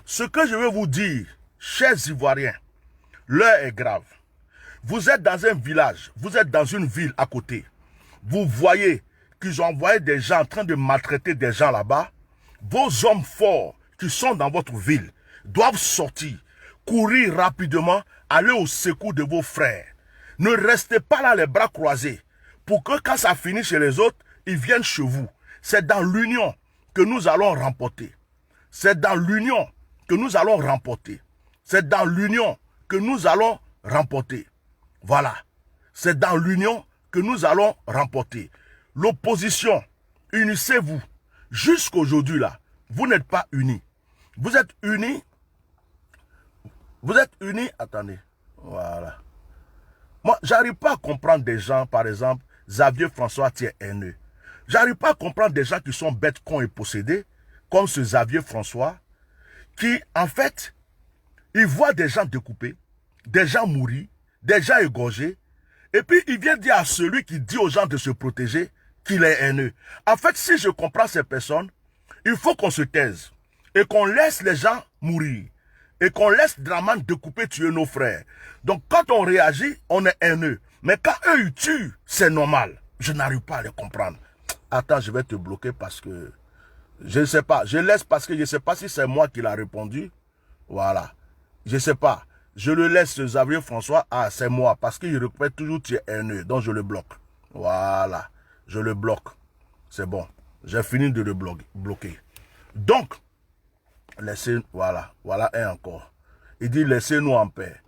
Speaker 2: ce que je veux vous dire, chers Ivoiriens, l'heure est grave. Vous êtes dans un village, vous êtes dans une ville à côté. Vous voyez qu'ils ont envoyé des gens en train de maltraiter des gens là-bas. Vos hommes forts qui sont dans votre ville doivent sortir, courir rapidement, aller au secours de vos frères. Ne restez pas là les bras croisés pour que quand ça finit chez les autres, ils viennent chez vous. C'est dans l'union que nous allons remporter. C'est dans l'union que nous allons remporter. C'est dans l'union que nous allons remporter. Voilà. C'est dans l'union que nous allons remporter. L'opposition, unissez-vous. Jusqu'aujourd'hui là, vous n'êtes pas unis. Vous êtes unis. Vous êtes unis. Attendez. Voilà. Moi, j'arrive pas à comprendre des gens, par exemple, Xavier François qui est haineux. J'arrive pas à comprendre des gens qui sont bêtes, cons et possédés, comme ce Xavier François, qui, en fait, il voit des gens découpés, des gens mourir, des gens égorgés, et puis il vient dire à celui qui dit aux gens de se protéger qu'il est haineux. En fait, si je comprends ces personnes, il faut qu'on se taise et qu'on laisse les gens mourir et qu'on laisse Dramane découper, tuer nos frères. Donc, quand on réagit, on est haineux. Mais quand eux, ils tuent, c'est normal. Je n'arrive pas à les comprendre. Attends, je vais te bloquer parce que... Je ne sais pas. Je laisse parce que je ne sais pas si c'est moi qui l'a répondu. Voilà. Je ne sais pas. Je le laisse, Xavier François. Ah, c'est moi. Parce qu'il répète toujours tu es haineux. Donc, je le bloque. Voilà. Je le bloque. C'est bon. J'ai fini de le bloquer. Donc, laissez... Voilà. Voilà un encore. Il dit, laissez-nous en paix.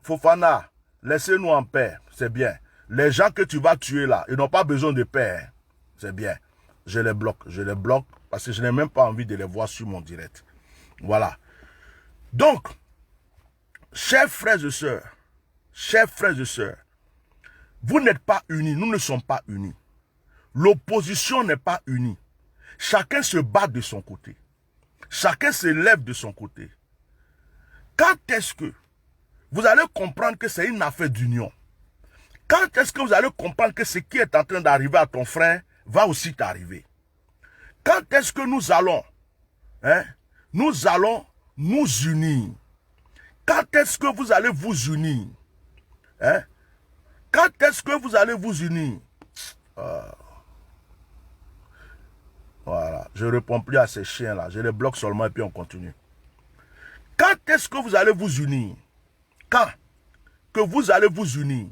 Speaker 2: Fofana, laissez-nous en paix. C'est bien. Les gens que tu vas tuer là, ils n'ont pas besoin de paix. Hein. C'est bien. Je les bloque parce que je n'ai même pas envie de les voir sur mon direct. Voilà. Donc, chers frères et sœurs, vous n'êtes pas unis, nous ne sommes pas unis. L'opposition n'est pas unie. Chacun se bat de son côté. Chacun se lève de son côté. Quand est-ce que vous allez comprendre que c'est une affaire d'union? Quand est-ce que vous allez comprendre que ce qui est en train d'arriver à ton frère va aussi t'arriver? Quand est-ce que nous allons nous unir? Quand est-ce que vous allez vous unir? Quand est-ce que vous allez vous unir? Voilà. Je ne réponds plus à ces chiens-là. Je les bloque seulement et puis on continue. Quand est-ce que vous allez vous unir? Quand que vous allez vous unir?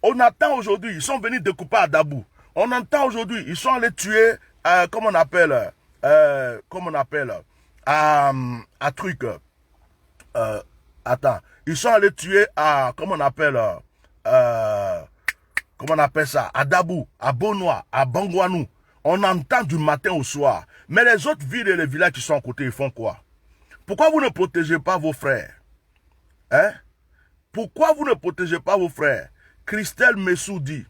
Speaker 2: On attend aujourd'hui, ils sont venus découper à Dabou. On entend aujourd'hui, ils sont allés tuer, comment on appelle, à truc. Attends, ils sont allés tuer à, comment on appelle ça, à Dabou, à Bonois, à Bangouanou. On entend du matin au soir. Mais les autres villes et les villages qui sont à côté, ils font quoi? Pourquoi vous ne protégez pas vos frères? Hein? Pourquoi vous ne protégez pas vos frères? Christelle Messou dit,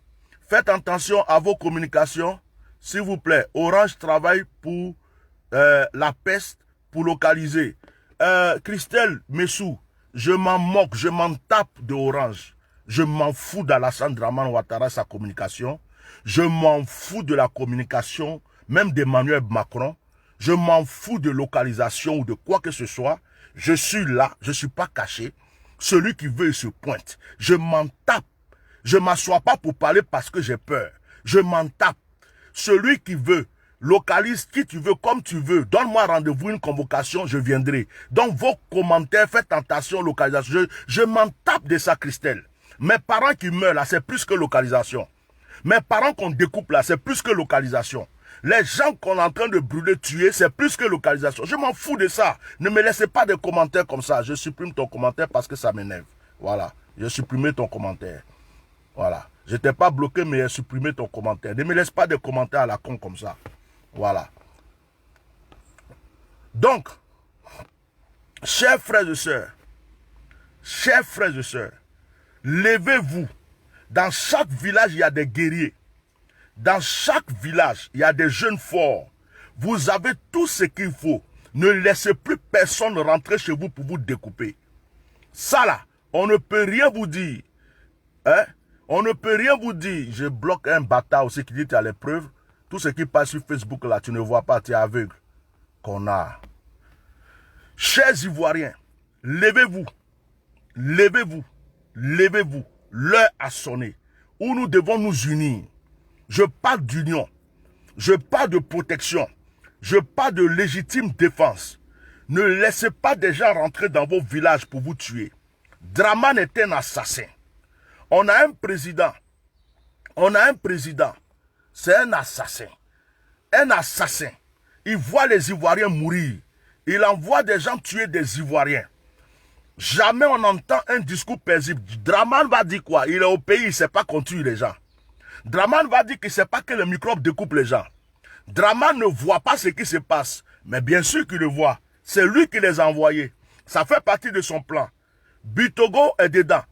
Speaker 2: faites attention à vos communications, s'il vous plaît. Orange travaille pour la peste, pour localiser. Christelle Messou, je m'en moque, je m'en tape de Orange. Je m'en fous d'Alassane Draman Ouattara, sa communication. Je m'en fous de la communication, même d'Emmanuel Macron. Je m'en fous de localisation ou de quoi que ce soit. Je suis là, je ne suis pas caché. Celui qui veut, il se pointe. Je m'en tape. Je ne m'assois pas pour parler parce que j'ai peur. Je m'en tape. Celui qui veut, localise qui tu veux, comme tu veux. Donne-moi rendez-vous, une convocation, je viendrai. Donc vos commentaires, faites attention, localisation. Je m'en tape de ça, Christelle. Mes parents qui meurent là, c'est plus que localisation. Mes parents qu'on découpe là, c'est plus que localisation. Les gens qu'on est en train de brûler, tuer, c'est plus que localisation. Je m'en fous de ça. Ne me laissez pas de commentaires comme ça. Je supprime ton commentaire parce que ça m'énerve. Voilà. J'ai supprimé ton commentaire. Voilà. Je t'ai pas bloqué, mais j'ai supprimé ton commentaire. Ne me laisse pas de commentaires à la con comme ça. Voilà. Donc, chers frères et sœurs, levez-vous. Dans chaque village, il y a des guerriers. Dans chaque village, il y a des jeunes forts. Vous avez tout ce qu'il faut. Ne laissez plus personne rentrer chez vous pour vous découper. Ça là, on ne peut rien vous dire. Hein? On ne peut rien vous dire. Je bloque un bâtard aussi qui dit que tu as les preuves. Tout ce qui passe sur Facebook là, tu ne vois pas, tu es aveugle. Connard. Chers Ivoiriens, levez-vous. Levez-vous. Levez-vous. L'heure a sonné. Où nous devons nous unir. Je parle d'union. Je parle de protection. Je parle de légitime défense. Ne laissez pas des gens rentrer dans vos villages pour vous tuer. Draman est un assassin. On a un président. C'est un assassin. Un assassin. Il voit les Ivoiriens mourir. Il envoie des gens tuer des Ivoiriens. Jamais on entend un discours paisible. Draman va dire quoi? Il est au pays, il ne sait pas qu'on tue les gens. Draman va dire qu'il ne sait pas que les microbes découpent les gens. Draman ne voit pas ce qui se passe. Mais bien sûr qu'il le voit. C'est lui qui les a envoyés. Ça fait partie de son plan. Bitogo est dedans.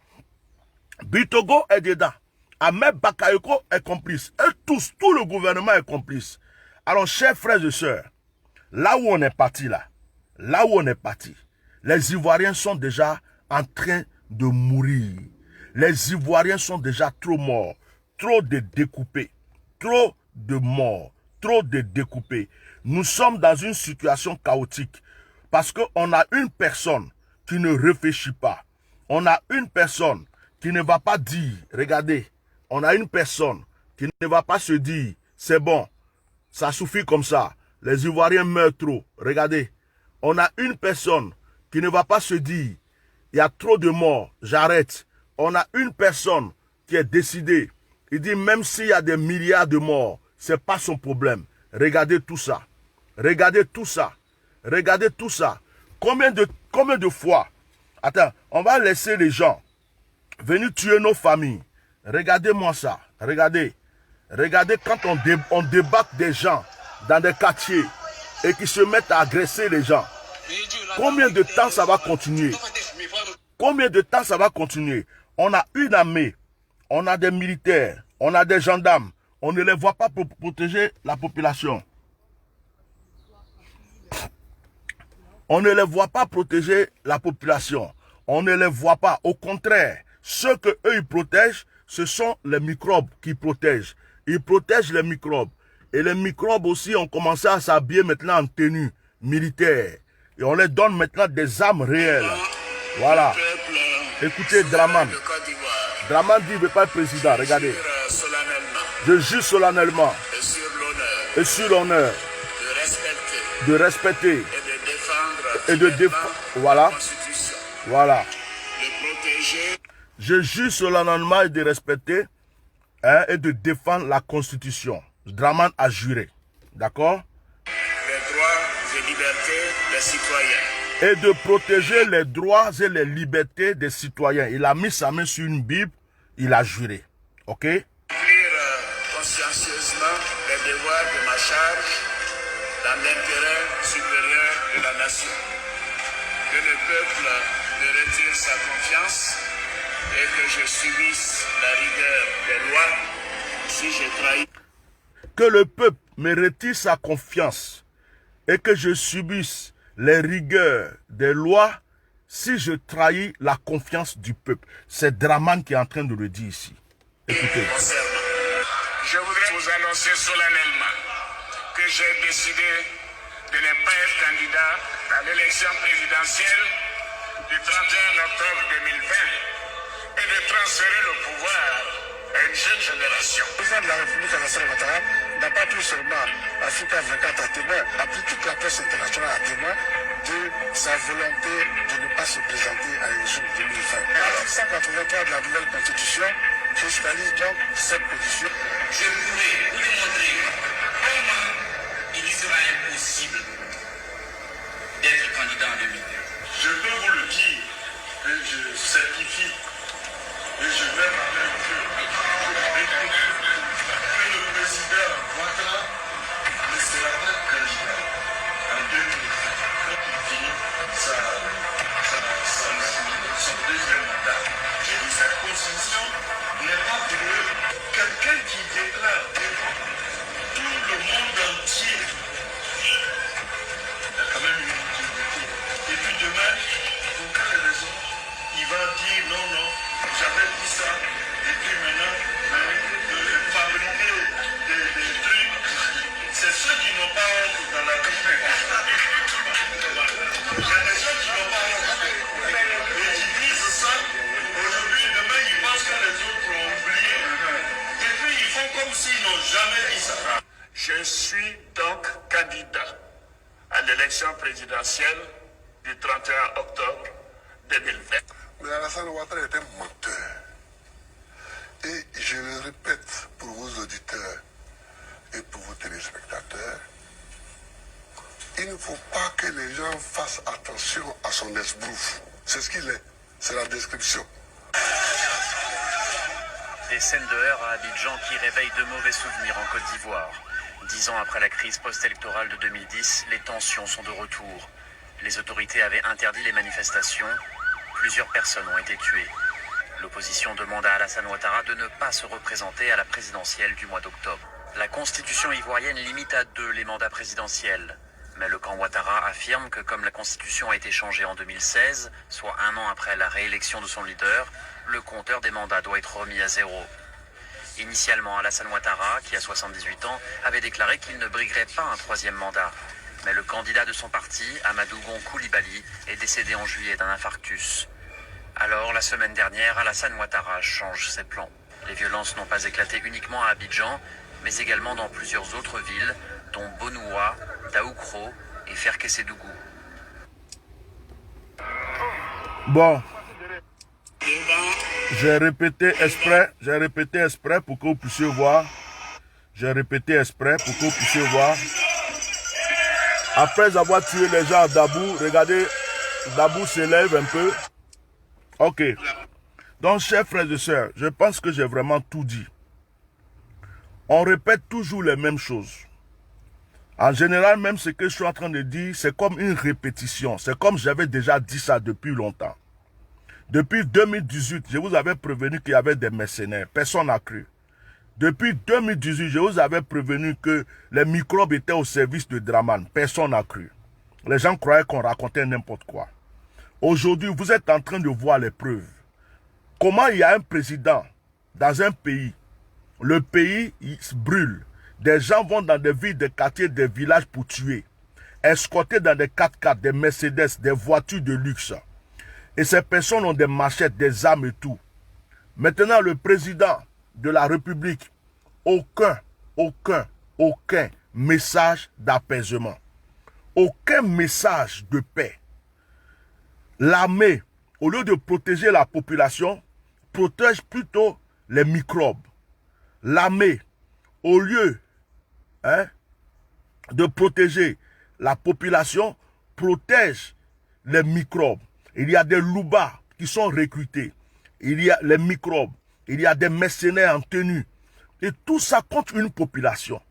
Speaker 2: Ahmed Bakayoko est complice. Et tous, tout le gouvernement est complice. Alors, chers frères et sœurs, là où on est parti les Ivoiriens sont déjà en train de mourir. Les Ivoiriens sont déjà trop morts. Trop de découpés. Trop de morts. Trop de découpés. Nous sommes dans une situation chaotique. Parce qu'on a une personne qui ne réfléchit pas. On a une personne qui ne va pas dire, regardez, on a une personne qui ne va pas se dire, c'est bon, ça suffit comme ça. Les Ivoiriens meurent trop. Regardez, on a une personne qui ne va pas se dire, il y a trop de morts, j'arrête. On a une personne qui est décidée. Il dit, même s'il y a des milliards de morts, ce n'est pas son problème. Regardez tout ça. Regardez tout ça. Regardez tout ça. Combien de fois? Attends, on va laisser les gens venir tuer nos familles. Regardez-moi ça. Regardez. Regardez quand on débarque des gens dans des quartiers et qui se mettent à agresser les gens. Combien de temps ça va continuer? Combien de temps ça va continuer? On a une armée, on a des militaires, on a des gendarmes. On ne les voit pas pour protéger la population. On ne les voit pas protéger la population. On ne les voit pas. Au contraire, ceux que eux ils protègent, ce sont les microbes qui protègent. Ils protègent les microbes. Et les microbes aussi ont commencé à s'habiller maintenant en tenue militaire. Et on les donne maintenant des armes réelles. Voilà. Écoutez Draman. Draman dit, il ne veut pas être président. Regardez. Je jure solennellement. Et sur l'honneur. de respecter
Speaker 4: et de défendre
Speaker 2: voilà,
Speaker 4: la Constitution.
Speaker 2: voilà.
Speaker 4: De protéger
Speaker 2: Je jure solennellement et de respecter et de défendre la Constitution. Draman a juré. D'accord?
Speaker 4: les droits et libertés des citoyens.
Speaker 2: Et de protéger les droits et les libertés des citoyens. Il a mis sa main sur une Bible, il a juré. Ok?
Speaker 4: Remplir consciencieusement les devoirs de ma charge dans l'intérêt supérieur de la nation. Que le peuple me retire sa confiance et que je subisse la rigueur des lois si je trahis.
Speaker 2: Que le peuple me retire sa confiance et que je subisse les rigueurs des lois si je trahis la confiance du peuple. C'est Draman qui est en train de le dire ici. Écoutez.
Speaker 4: Je voudrais vous annoncer solennellement que j'ai décidé de ne pas être candidat à l'élection présidentielle du 31 octobre 2020 et de transférer le pouvoir à une jeune génération. Le président de la République, Alassane Ouattara, n'a pas pris seulement Africa 24 à témoin, a pris toute la presse internationale à témoin de sa volonté de ne pas se présenter à l'élection de 2020. L'article 183 de la nouvelle constitution cristallise donc cette position. Je pourrais vous démontrer comment il lui sera impossible d'être candidat en 2020. Je peux vous le dire, et je certifie, et je vais avec que le président Ouattara ne sera pas candidat en 2020 quand il finit son deuxième mandat. J'ai dit cette position n'est pas douloureuse. Quelqu'un qui déclare devant tout le monde entier, il y a quand même une utilité. Et puis demain, pour quelle raison, il va dire non, non, j'avais dit ça, et puis maintenant, fabriquer des trucs, c'est ceux qui n'ont pas honte dans la vie. Il y a des gens qui n'ont pas honte. Et qui disent ça, aujourd'hui, demain, ils pensent que les autres ont oublié. Et puis, ils font comme s'ils n'ont jamais dit ça. Je suis donc candidat à l'élection présidentielle du 31 octobre 2020.
Speaker 5: Mais Alassane Ouattara est un menteur. Et je le répète pour vos auditeurs et pour vos téléspectateurs, il ne faut pas que les gens fassent attention à son esbrouf. C'est ce qu'il est. C'est la description.
Speaker 6: Des scènes de heurts à Abidjan qui réveillent de mauvais souvenirs en Côte d'Ivoire. 10 ans après la crise post-électorale de 2010, les tensions sont de retour. Les autorités avaient interdit les manifestations. Plusieurs personnes ont été tuées. L'opposition demande à Alassane Ouattara de ne pas se représenter à la présidentielle du mois d'octobre. La constitution ivoirienne limite à 2 les mandats présidentiels. Mais le camp Ouattara affirme que comme la constitution a été changée en 2016, soit 1 an après la réélection de son leader, le compteur des mandats doit être remis à 0. Initialement, Alassane Ouattara, qui a 78 ans, avait déclaré qu'il ne briguerait pas un 3e mandat. Mais le candidat de son parti, Amadou Gon Coulibaly, est décédé en juillet d'un infarctus. Alors, la semaine dernière, Alassane Ouattara change ses plans. Les violences n'ont pas éclaté uniquement à Abidjan, mais également dans plusieurs autres villes, dont Bonoua, Daoukro et Ferkessédougou.
Speaker 2: Bon, j'ai répété exprès pour que vous puissiez voir. J'ai répété exprès pour que vous puissiez voir. Après avoir tué les gens à Dabou, regardez, Dabou s'élève un peu. Ok. Donc, chers frères et sœurs, je pense que j'ai vraiment tout dit. On répète toujours les mêmes choses. En général, même ce que je suis en train de dire, c'est comme une répétition. C'est comme j'avais déjà dit ça depuis longtemps. Depuis 2018, je vous avais prévenu qu'il y avait des mercenaires. Personne n'a cru. Depuis 2018, je vous avais prévenu que les microbes étaient au service de Draman. Personne n'a cru. Les gens croyaient qu'on racontait n'importe quoi. Aujourd'hui, vous êtes en train de voir les preuves. Comment il y a un président dans un pays, le pays il brûle. Des gens vont dans des villes, des quartiers, des villages pour tuer. Escortés dans des 4x4, des Mercedes, des voitures de luxe. Et ces personnes ont des machettes, des armes et tout. Maintenant, le président de la République, aucun message d'apaisement. aucun message de paix. L'armée, au lieu de protéger la population, protège plutôt les microbes. L'armée, au lieu de protéger la population, protège les microbes. Il y a des loubas qui sont recrutés. Il y a les microbes. Il y a des mercenaires en tenue. Et tout ça contre une population.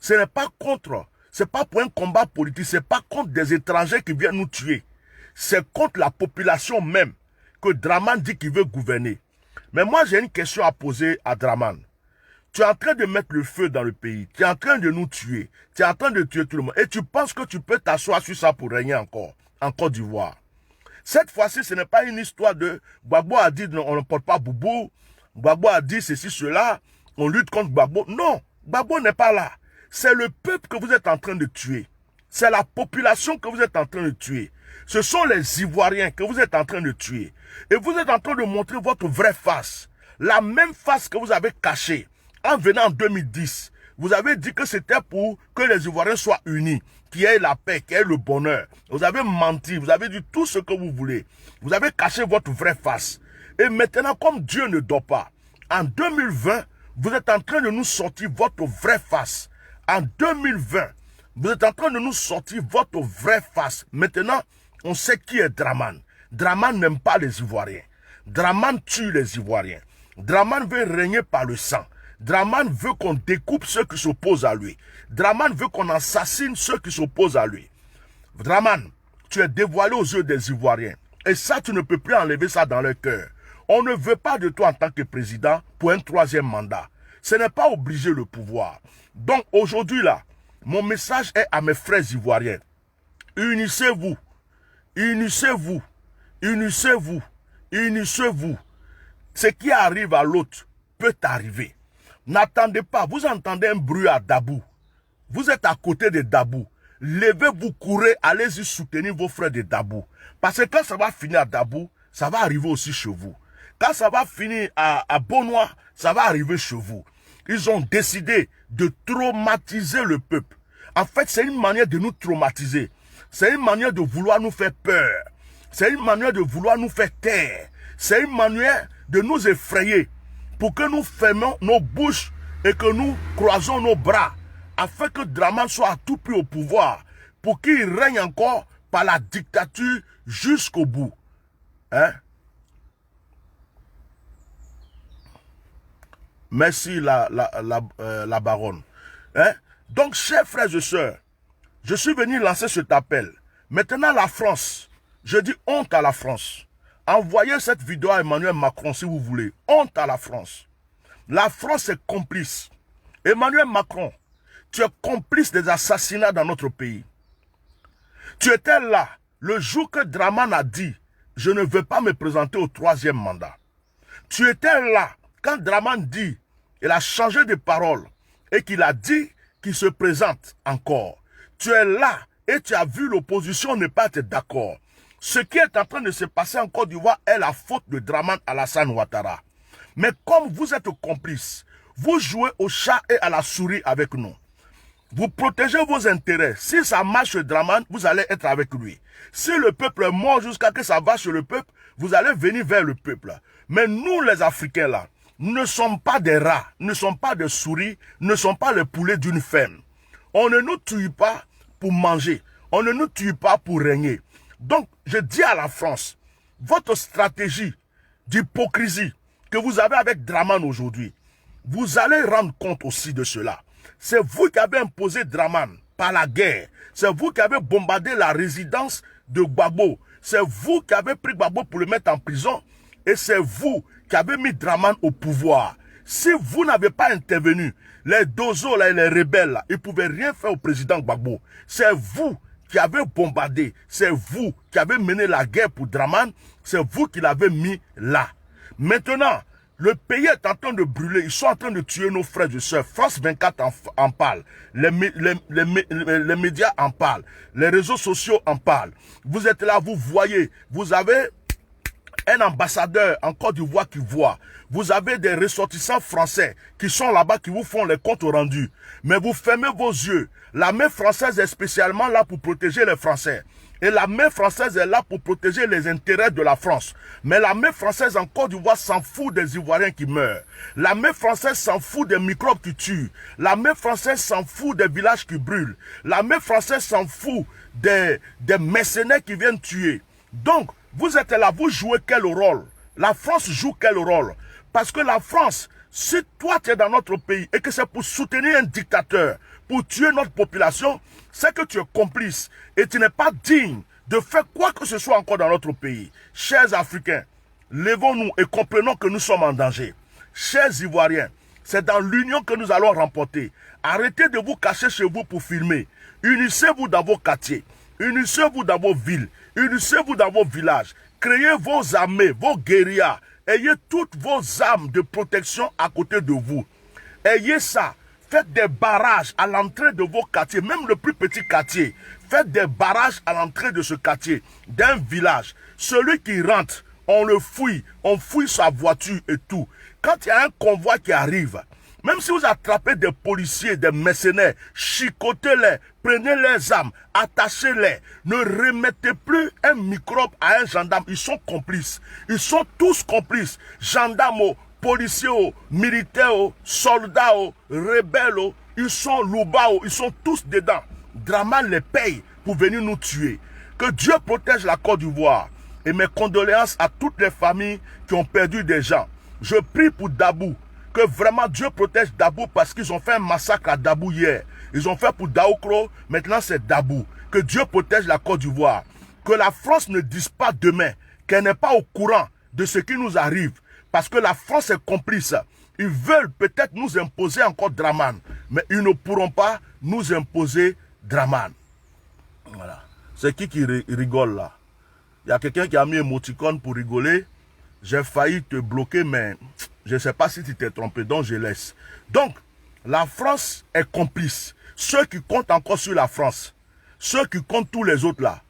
Speaker 2: Ce n'est pas contre, c'est pas pour un combat politique, c'est pas contre des étrangers qui viennent nous tuer. C'est contre la population même que Draman dit qu'il veut gouverner. Mais moi, j'ai une question à poser à Draman. Tu es en train de mettre le feu dans le pays. Tu es en train de nous tuer. Tu es en train de tuer tout le monde. Et tu penses que tu peux t'asseoir sur ça pour régner encore en Côte d'Ivoire. Cette fois-ci, ce n'est pas une histoire de Gbagbo a dit on ne porte pas Boubou. Gbagbo a dit ceci, cela. On lutte contre Gbagbo. Non, Gbagbo n'est pas là. C'est le peuple que vous êtes en train de tuer. C'est la population que vous êtes en train de tuer. Ce sont les Ivoiriens que vous êtes en train de tuer. Et vous êtes en train de montrer votre vraie face. La même face que vous avez cachée en venant en 2010. Vous avez dit que c'était pour que les Ivoiriens soient unis, qu'il y ait la paix, qu'il y ait le bonheur. Vous avez menti, vous avez dit tout ce que vous voulez. Vous avez caché votre vraie face. Et maintenant, comme Dieu ne dort pas, en 2020, vous êtes en train de nous sortir votre vraie face. En 2020, vous êtes en train de nous sortir votre vraie face. Maintenant, on sait qui est Draman. Draman n'aime pas les Ivoiriens. Draman tue les Ivoiriens. Draman veut régner par le sang. Draman veut qu'on découpe ceux qui s'opposent à lui. Draman veut qu'on assassine ceux qui s'opposent à lui. Draman, tu es dévoilé aux yeux des Ivoiriens. Et ça, tu ne peux plus enlever ça dans leur cœur. On ne veut pas de toi en tant que président pour un 3e mandat. Ce n'est pas obligé le pouvoir. Donc aujourd'hui là, mon message est à mes frères ivoiriens. Unissez-vous. Unissez-vous. Unissez-vous. Unissez-vous. Ce qui arrive à l'autre peut arriver. N'attendez pas. Vous entendez un bruit à Dabou. Vous êtes à côté de Dabou. Levez-vous, courez, allez-y soutenir vos frères de Dabou. Parce que quand ça va finir à Dabou, ça va arriver aussi chez vous. Quand ça va finir à Bonois, ça va arriver chez vous. Ils ont décidé de traumatiser le peuple. En fait, c'est une manière de nous traumatiser. C'est une manière de vouloir nous faire peur. C'est une manière de vouloir nous faire taire. C'est une manière de nous effrayer pour que nous fermions nos bouches et que nous croisons nos bras afin que Draman soit à tout prix au pouvoir pour qu'il règne encore par la dictature jusqu'au bout. Hein? Merci la baronne. Hein? Donc, chers frères et sœurs, je suis venu lancer cet appel. Maintenant, la France, je dis honte à la France. Envoyez cette vidéo à Emmanuel Macron si vous voulez. Honte à la France. La France est complice. Emmanuel Macron, tu es complice des assassinats dans notre pays. Tu étais là le jour que Draman a dit « Je ne veux pas me présenter au 3e mandat ». Tu étais là quand Draman dit, il a changé de parole et qu'il a dit qu'il se présente encore. Tu es là et tu as vu l'opposition ne pas être d'accord. Ce qui est en train de se passer en Côte d'Ivoire est la faute de Draman Alassane Ouattara. Mais comme vous êtes complices, vous jouez au chat et à la souris avec nous. Vous protégez vos intérêts. Si ça marche chez Draman, vous allez être avec lui. Si le peuple est mort jusqu'à ce que ça va chez le peuple, vous allez venir vers le peuple. Mais nous, les Africains, là, ne sommes pas des rats, ne sommes pas des souris, ne sommes pas les poulets d'une ferme. On ne nous tue pas pour manger. On ne nous tue pas pour régner. Donc, je dis à la France, votre stratégie d'hypocrisie que vous avez avec Draman aujourd'hui, vous allez rendre compte aussi de cela. C'est vous qui avez imposé Draman par la guerre. C'est vous qui avez bombardé la résidence de Gbagbo. C'est vous qui avez pris Gbagbo pour le mettre en prison. Et c'est vous qui avez mis Draman au pouvoir. Si vous n'avez pas intervenu, les dozos là et les rebelles là, ils ne pouvaient rien faire au président Gbagbo. C'est vous qui avez bombardé. C'est vous qui avez mené la guerre pour Draman. C'est vous qui l'avez mis là. Maintenant, le pays est en train de brûler. Ils sont en train de tuer nos frères et sœurs. France 24 en parle. Les médias en parlent. Les réseaux sociaux en parlent. Vous êtes là, vous voyez. Vous avez un ambassadeur en Côte d'Ivoire qui voit. Vous avez des ressortissants français qui sont là-bas, qui vous font les comptes rendus. Mais vous fermez vos yeux. L'armée française est spécialement là pour protéger les Français. Et l'armée française est là pour protéger les intérêts de la France. Mais l'armée française en Côte d'Ivoire s'en fout des Ivoiriens qui meurent. L'armée française s'en fout des microbes qui tuent. L'armée française s'en fout des villages qui brûlent. L'armée française s'en fout des mercenaires qui viennent tuer. Donc, vous êtes là, vous jouez quel rôle? La France joue quel rôle? Parce que la France, si toi tu es dans notre pays et que c'est pour soutenir un dictateur, pour tuer notre population, c'est que tu es complice et tu n'es pas digne de faire quoi que ce soit encore dans notre pays. Chers Africains, levons-nous et comprenons que nous sommes en danger. Chers Ivoiriens, c'est dans l'union que nous allons remporter. Arrêtez de vous cacher chez vous pour filmer. Unissez-vous dans vos quartiers. Unissez-vous dans vos villes. Unissez-vous dans vos villages. Créez vos armées, vos guérillas. Ayez toutes vos armes de protection à côté de vous. Ayez ça. Faites des barrages à l'entrée de vos quartiers, même le plus petit quartier. Faites des barrages à l'entrée de ce quartier, d'un village. Celui qui rentre, on le fouille, on fouille sa voiture et tout. Quand il y a un convoi qui arrive, même si vous attrapez des policiers, des mercenaires, chicotez-les, prenez les armes, attachez-les. Ne remettez plus un microbe à un gendarme. Ils sont complices. Ils sont tous complices. Gendarmes, policiers, militaires, soldats, rebelles, ils sont louba, ils sont tous dedans. Dramane les paye pour venir nous tuer. Que Dieu protège la Côte d'Ivoire. Et mes condoléances à toutes les familles qui ont perdu des gens. Je prie pour Dabou. Que vraiment Dieu protège Dabou parce qu'ils ont fait un massacre à Dabou hier. Ils ont fait pour Daoukro, maintenant c'est Dabou. Que Dieu protège la Côte d'Ivoire. Que la France ne dise pas demain qu'elle n'est pas au courant de ce qui nous arrive. Parce que la France est complice. Ils veulent peut-être nous imposer encore Dramane. Mais ils ne pourront pas nous imposer Dramane. Voilà. C'est qui rigole là? Il y a quelqu'un qui a mis un émoticône pour rigoler. J'ai failli te bloquer, mais je ne sais pas si tu t'es trompé, donc je laisse. Donc, la France est complice. Ceux qui comptent encore sur la France, ceux qui comptent tous les autres là,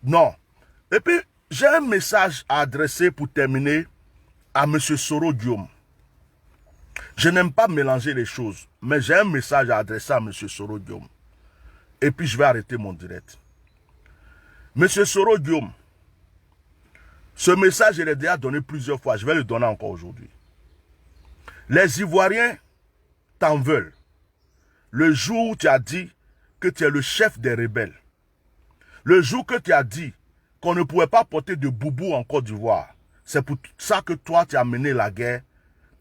Speaker 2: non. Et puis, j'ai un message à adresser pour terminer à M. Soro Guillaume. Je n'aime pas mélanger les choses, mais j'ai un message à adresser à M. Soro Guillaume. Et puis, je vais arrêter mon direct. M. Soro Guillaume, ce message, je l'ai déjà donné plusieurs fois. Je vais le donner encore aujourd'hui. Les Ivoiriens t'en veulent. Le jour où tu as dit que tu es le chef des rebelles. Le jour que tu as dit qu'on ne pouvait pas porter de boubou en Côte d'Ivoire. C'est pour ça que toi, tu as mené la guerre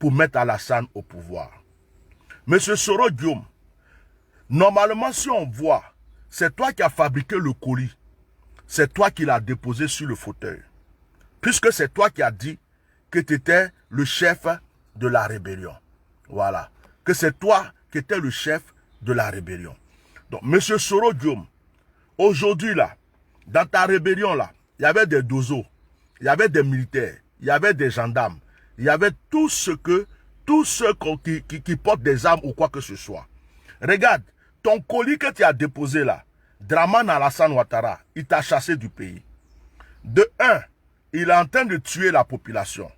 Speaker 2: pour mettre Alassane au pouvoir. Monsieur Soro Guillaume, normalement, si on voit, c'est toi qui as fabriqué le colis. C'est toi qui l'as déposé sur le fauteuil. Puisque c'est toi qui as dit que tu étais le chef de la rébellion. Voilà. Que c'est toi qui étais le chef de la rébellion. Donc, monsieur Soro Guillaume, aujourd'hui là, dans ta rébellion là, il y avait des dozos, il y avait des militaires, il y avait des gendarmes, il y avait tous ceux qui portent des armes ou quoi que ce soit. Regarde, ton colis que tu as déposé là, Dramane Alassane Ouattara, il t'a chassé du pays. De un, il est en train de tuer la population.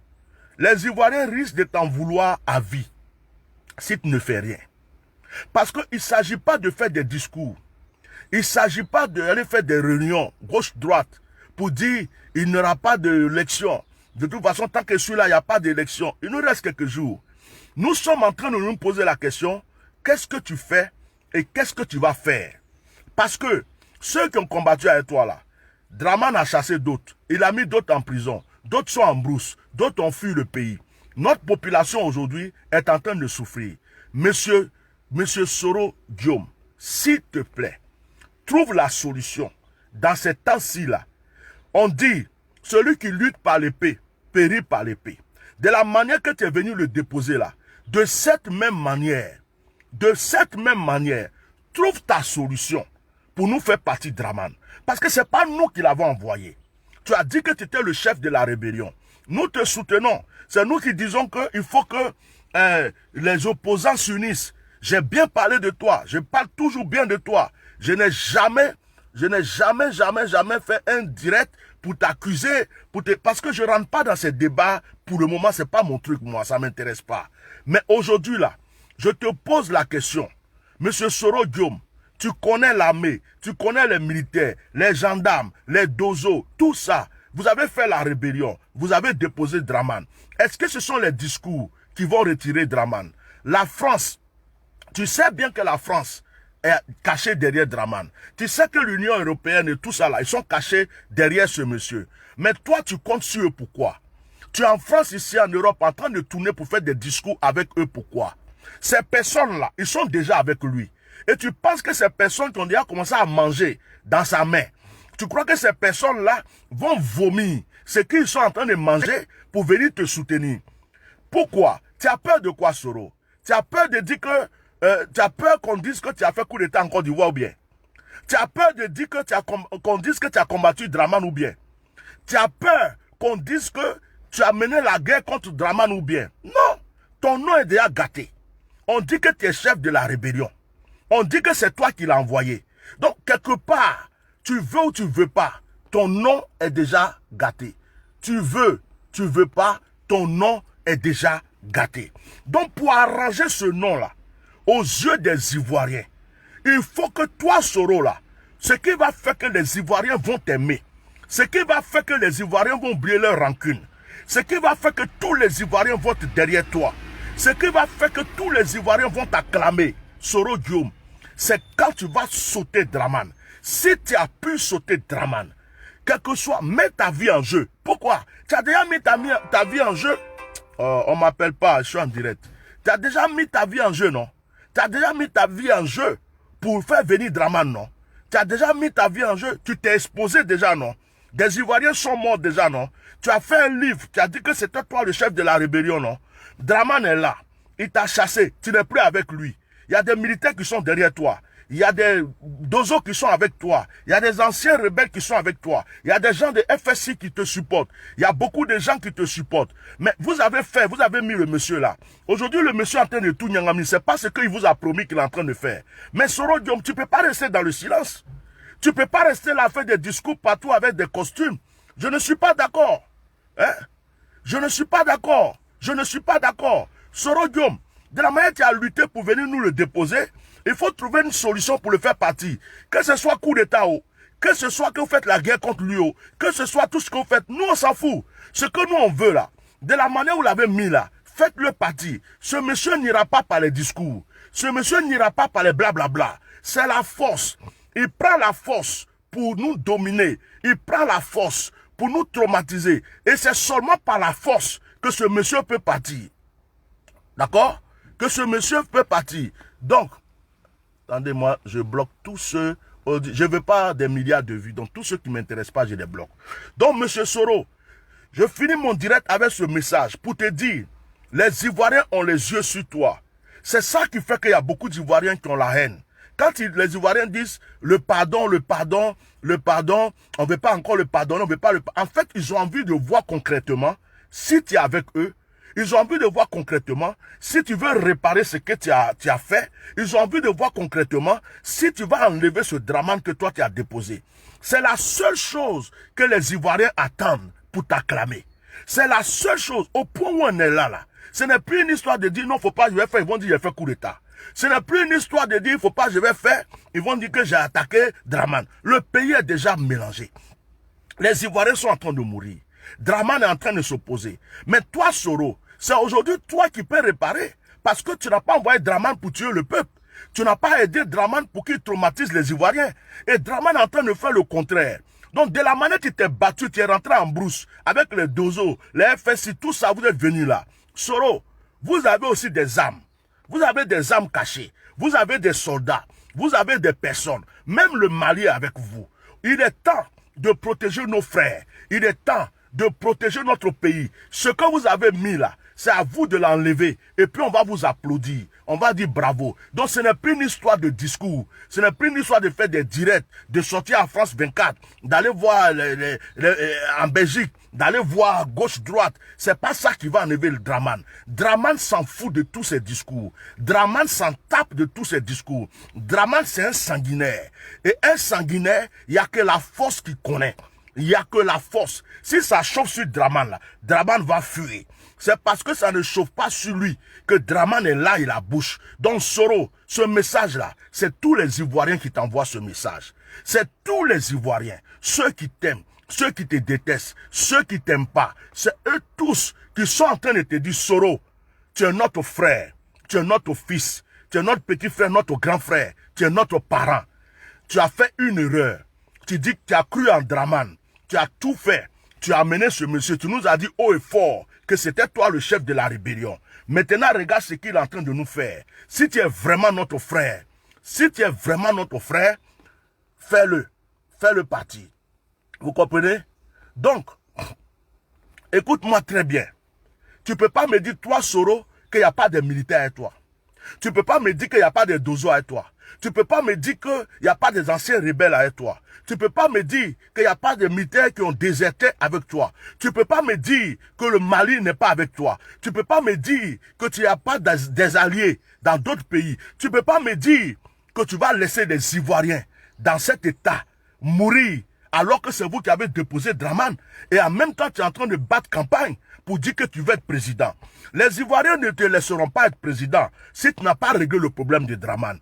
Speaker 2: Les Ivoiriens risquent de t'en vouloir à vie si tu ne fais rien. Parce qu'il ne s'agit pas de faire des discours. Il ne s'agit pas d'aller faire des réunions gauche-droite pour dire il n'y aura pas d'élection. De toute façon, tant que celui-là, il n'y a pas d'élection. Il nous reste quelques jours. Nous sommes en train de nous poser la question, qu'est-ce que tu fais et qu'est-ce que tu vas faire? Parce que ceux qui ont combattu avec toi là, Dramane a chassé d'autres. Il a mis d'autres en prison. D'autres sont en brousse. D'autres ont fui le pays. Notre population aujourd'hui est en train de souffrir. Monsieur Soro Guillaume, s'il te plaît, trouve la solution. Dans ces temps-ci là, on dit, celui qui lutte par l'épée, périt par l'épée. De la manière que tu es venu le déposer là, de cette même manière, trouve ta solution pour nous faire partie de Dramane. Parce que ce n'est pas nous qui l'avons envoyé. Tu as dit que tu étais le chef de la rébellion. Nous te soutenons. C'est nous qui disons qu'il faut que les opposants s'unissent. J'ai bien parlé de toi. Je parle toujours bien de toi. Je n'ai jamais fait un direct pour t'accuser, parce que je ne rentre pas dans ces débats. Pour le moment, ce n'est pas mon truc, moi, ça ne m'intéresse pas. Mais aujourd'hui, là, je te pose la question. Monsieur Soro Diom, tu connais l'armée, tu connais les militaires, les gendarmes, les dozos, tout ça. Vous avez fait la rébellion, vous avez déposé Draman. Est-ce que ce sont les discours qui vont retirer Draman? La France, tu sais bien que la France est cachée derrière Draman. Tu sais que l'Union européenne et tout ça là, ils sont cachés derrière ce monsieur. Mais toi, tu comptes sur eux pourquoi? Tu es en France, ici en Europe, en train de tourner pour faire des discours avec eux pourquoi? Ces personnes-là, ils sont déjà avec lui. Et tu penses que ces personnes qui ont déjà commencé à manger dans sa main, tu crois que ces personnes-là vont vomir ce qu'ils sont en train de manger pour venir te soutenir? Pourquoi? Tu as peur de quoi, Soro? Tu as peur de dire que... tu as peur qu'on dise que tu as fait coup d'état en Côte d'Ivoire ou bien? Tu as peur de dire que qu'on dise que tu as combattu Draman ou bien? Tu as peur qu'on dise que tu as mené la guerre contre Draman ou bien? Non! Ton nom est déjà gâté. On dit que tu es chef de la rébellion. On dit que c'est toi qui l'as envoyé. Donc, quelque part, tu veux ou tu veux pas, ton nom est déjà gâté. Tu veux pas, ton nom est déjà gâté. Donc, pour arranger ce nom-là, aux yeux des Ivoiriens, il faut que toi, Soro, là, ce qui va faire que les Ivoiriens vont t'aimer, ce qui va faire que les Ivoiriens vont oublier leur rancune, ce qui va faire que tous les Ivoiriens vont être derrière toi, ce qui va faire que tous les Ivoiriens vont t'acclamer, Soro Diom, c'est quand tu vas sauter Draman. Si tu as pu sauter Draman, quel que soit, mets ta vie en jeu. Pourquoi? Tu as déjà mis ta vie en jeu? On ne m'appelle pas, je suis en direct. Tu as déjà mis ta vie en jeu, non? Tu as déjà mis ta vie en jeu pour faire venir Draman, non? Tu as déjà mis ta vie en jeu, tu t'es exposé déjà, non? Des Ivoiriens sont morts déjà, non? Tu as fait un livre, tu as dit que c'était toi le chef de la rébellion, non? Draman est là, il t'a chassé, tu n'es plus avec lui. Il y a des militaires qui sont derrière toi. Il y a des dozos qui sont avec toi. Il y a des anciens rebelles qui sont avec toi. Il y a des gens de FSI qui te supportent. Il y a beaucoup de gens qui te supportent. Mais vous avez mis le monsieur là. Aujourd'hui, le monsieur est en train de tout nyangami. C'est pas ce qu'il vous a promis qu'il est en train de faire. Mais Soro Diom, tu peux pas rester dans le silence. Tu peux pas rester là à faire des discours partout avec des costumes. Je ne suis pas d'accord. Hein? Je ne suis pas d'accord. Je ne suis pas d'accord. Soro Diom, de la manière que tu as lutté pour venir nous le déposer, il faut trouver une solution pour le faire partir. Que ce soit coup d'état, que ce soit que vous faites la guerre contre lui, que ce soit tout ce que vous faites, nous on s'en fout. Ce que nous on veut là, de la manière où vous l'avez mis là, faites-le partir. Ce monsieur n'ira pas par les discours. Ce monsieur n'ira pas par les blablabla. C'est la force. Il prend la force pour nous dominer. Il prend la force pour nous traumatiser. Et c'est seulement par la force que ce monsieur peut partir. D'accord? Que ce monsieur peut partir. Donc, attendez-moi, je bloque tous ceux, je ne veux pas des milliards de vues, donc tous ceux qui ne m'intéressent pas, je les bloque. Donc, monsieur Soro, je finis mon direct avec ce message pour te dire, les Ivoiriens ont les yeux sur toi. C'est ça qui fait qu'il y a beaucoup d'Ivoiriens qui ont la haine. Quand les Ivoiriens disent le pardon, on ne veut pas encore le pardonner, on veut pas le pardonner. En fait, ils ont envie de voir concrètement, si tu es avec eux, ils ont envie de voir concrètement si tu veux réparer ce que tu as fait. Ils ont envie de voir concrètement si tu vas enlever ce Draman que toi tu as déposé. C'est la seule chose que les Ivoiriens attendent pour t'acclamer. C'est la seule chose au point où on est là. Ce n'est plus une histoire de dire non, faut pas, je vais faire. Ils vont dire j'ai fait coup d'état. Ce n'est plus une histoire de dire faut pas, je vais faire. Ils vont dire que j'ai attaqué Draman. Le pays est déjà mélangé. Les Ivoiriens sont en train de mourir. Draman est en train de s'opposer. Mais toi, Soro, c'est aujourd'hui toi qui peux réparer. Parce que tu n'as pas envoyé Draman pour tuer le peuple. Tu n'as pas aidé Draman pour qu'il traumatise les Ivoiriens. Et Draman est en train de faire le contraire. Donc, de la manière que tu t'es battu, tu es rentré en brousse avec les dozos, les FSI, tout ça, vous êtes venus là. Soro, vous avez aussi des armes. Vous avez des armes cachées. Vous avez des soldats. Vous avez des personnes. Même le Mali est avec vous. Il est temps de protéger nos frères. Il est temps de protéger notre pays. Ce que vous avez mis là, c'est à vous de l'enlever. Et puis on va vous applaudir. On va dire bravo. Donc ce n'est plus une histoire de discours. Ce n'est plus une histoire de faire des directs, de sortir en France 24, d'aller voir en Belgique, d'aller voir gauche-droite. C'est pas ça qui va enlever le Draman. Draman s'en fout de tous ces discours. Draman s'en tape de tous ces discours. Draman c'est un sanguinaire. Et un sanguinaire, il n'y a que la force qu'il connaît. Il n'y a que la force. Si ça chauffe sur Draman, là, Draman va fuir. C'est parce que ça ne chauffe pas sur lui que Draman est là, il a bouche. Donc Soro, ce message-là, c'est tous les Ivoiriens qui t'envoient ce message. C'est tous les Ivoiriens, ceux qui t'aiment, ceux qui te détestent, ceux qui t'aiment pas. C'est eux tous qui sont en train de te dire, Soro, tu es notre frère, tu es notre fils, tu es notre petit frère, notre grand frère, tu es notre parent. Tu as fait une erreur. Tu dis que tu as cru en Draman, tu as tout fait. Tu as amené ce monsieur, tu nous as dit haut et fort que c'était toi le chef de la rébellion. Maintenant, regarde ce qu'il est en train de nous faire. Si tu es vraiment notre frère, fais-le. Fais-le partir. Vous comprenez? Donc, écoute-moi très bien. Tu ne peux pas me dire, toi, Soro, qu'il n'y a pas de militaires avec toi. Tu ne peux pas me dire qu'il n'y a pas de dozo avec toi. Tu ne peux pas me dire qu'il n'y a pas des anciens rebelles avec toi. Tu ne peux pas me dire qu'il n'y a pas de militaires qui ont déserté avec toi. Tu ne peux pas me dire que le Mali n'est pas avec toi. Tu ne peux pas me dire que tu n'as pas des alliés dans d'autres pays. Tu ne peux pas me dire que tu vas laisser des Ivoiriens dans cet état mourir alors que c'est vous qui avez déposé Draman. Et en même temps, tu es en train de battre campagne pour dire que tu veux être président. Les Ivoiriens ne te laisseront pas être président si tu n'as pas réglé le problème de Draman.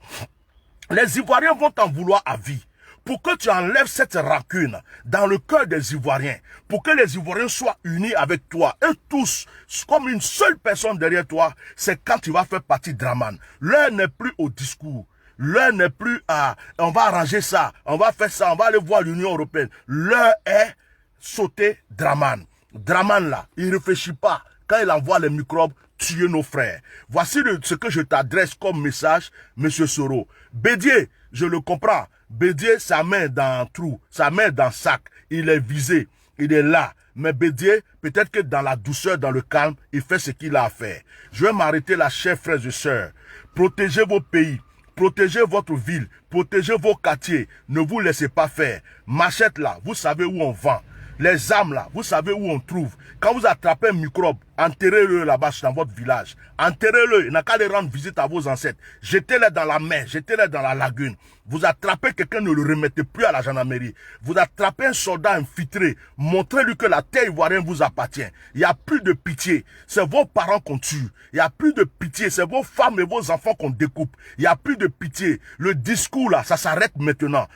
Speaker 2: Les Ivoiriens vont t'en vouloir à vie. Pour que tu enlèves cette rancune dans le cœur des Ivoiriens, pour que les Ivoiriens soient unis avec toi, et tous, comme une seule personne derrière toi, c'est quand tu vas faire partie de Draman. L'heure n'est plus au discours. L'heure n'est plus à on va arranger ça, on va faire ça, on va aller voir l'Union européenne. L'heure est sauter Draman. Draman là, il ne réfléchit pas. Quand il envoie les microbes, tuer nos frères. Voici ce que je t'adresse comme message, monsieur Soro. Bédier, je le comprends. Bédier, sa main dans un trou, sa main dans le sac. Il est visé, il est là. Mais Bédier, peut-être que dans la douceur, dans le calme, il fait ce qu'il a à faire. Je vais m'arrêter là, chers frères et sœurs. Protégez vos pays. Protégez votre ville, protégez vos quartiers, ne vous laissez pas faire. Machette là, vous savez où on vend. Les armes là, vous savez où on trouve. Quand vous attrapez un microbe, enterrez-le là-bas dans votre village. Enterrez-le, il n'a qu'à aller rendre visite à vos ancêtres. Jetez-le dans la mer, jetez-le dans la lagune. Vous attrapez quelqu'un, ne le remettez plus à la gendarmerie. Vous attrapez un soldat infiltré, montrez-lui que la terre ivoirienne vous appartient. Il n'y a plus de pitié, c'est vos parents qu'on tue. Il n'y a plus de pitié, c'est vos femmes et vos enfants qu'on découpe. Il n'y a plus de pitié. Le discours là, ça s'arrête maintenant.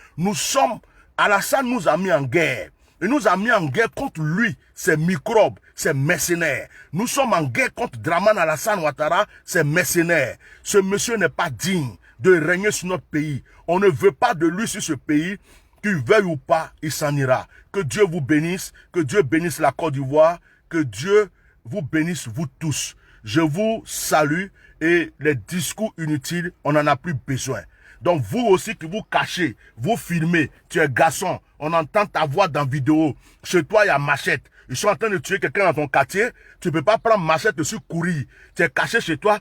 Speaker 2: Alassane nous a mis en guerre. Il nous a mis en guerre contre lui, ses microbes, ses mercenaires. Nous sommes en guerre contre Draman Alassane Ouattara, ses mercenaires. Ce monsieur n'est pas digne de régner sur notre pays. On ne veut pas de lui sur ce pays. Qu'il veuille ou pas, il s'en ira. Que Dieu vous bénisse, que Dieu bénisse la Côte d'Ivoire, que Dieu vous bénisse vous tous. Je vous salue et les discours inutiles, on n'en a plus besoin. Donc vous aussi qui vous cachez, vous filmez, tu es garçon, on entend ta voix dans vidéo. Chez toi, il y a machette. Ils sont en train de tuer quelqu'un dans ton quartier. Tu ne peux pas prendre machette dessus, courir. Tu es caché chez toi.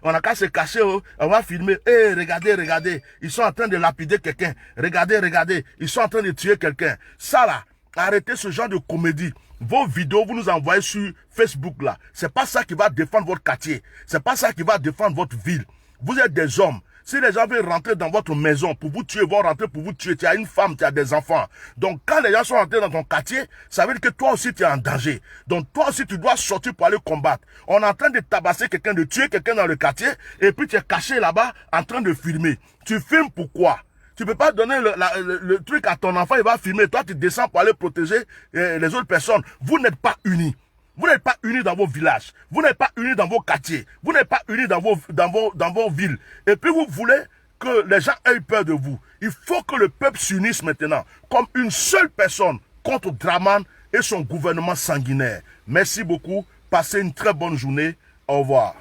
Speaker 2: On n'a qu'à se cacher. On va filmer. Regardez. Ils sont en train de lapider quelqu'un. Regardez. Ils sont en train de tuer quelqu'un. Ça là, arrêtez ce genre de comédie. Vos vidéos, vous nous envoyez sur Facebook là. C'est pas ça qui va défendre votre quartier. C'est pas ça qui va défendre votre ville. Vous êtes des hommes. Si les gens veulent rentrer dans votre maison pour vous tuer, ils vont rentrer pour vous tuer. Tu as une femme, tu as des enfants. Donc quand les gens sont rentrés dans ton quartier, ça veut dire que toi aussi tu es en danger. Donc toi aussi tu dois sortir pour aller combattre. On est en train de tabasser quelqu'un, de tuer quelqu'un dans le quartier, et puis tu es caché là-bas en train de filmer. Tu filmes pourquoi? Tu peux pas donner le truc à ton enfant, il va filmer. Toi tu descends pour aller protéger les autres personnes. Vous n'êtes pas unis. Vous n'êtes pas unis dans vos villages. Vous n'êtes pas unis dans vos quartiers. Vous n'êtes pas unis dans vos villes. Et puis vous voulez que les gens aient peur de vous. Il faut que le peuple s'unisse maintenant comme une seule personne contre Draman et son gouvernement sanguinaire. Merci beaucoup. Passez une très bonne journée. Au revoir.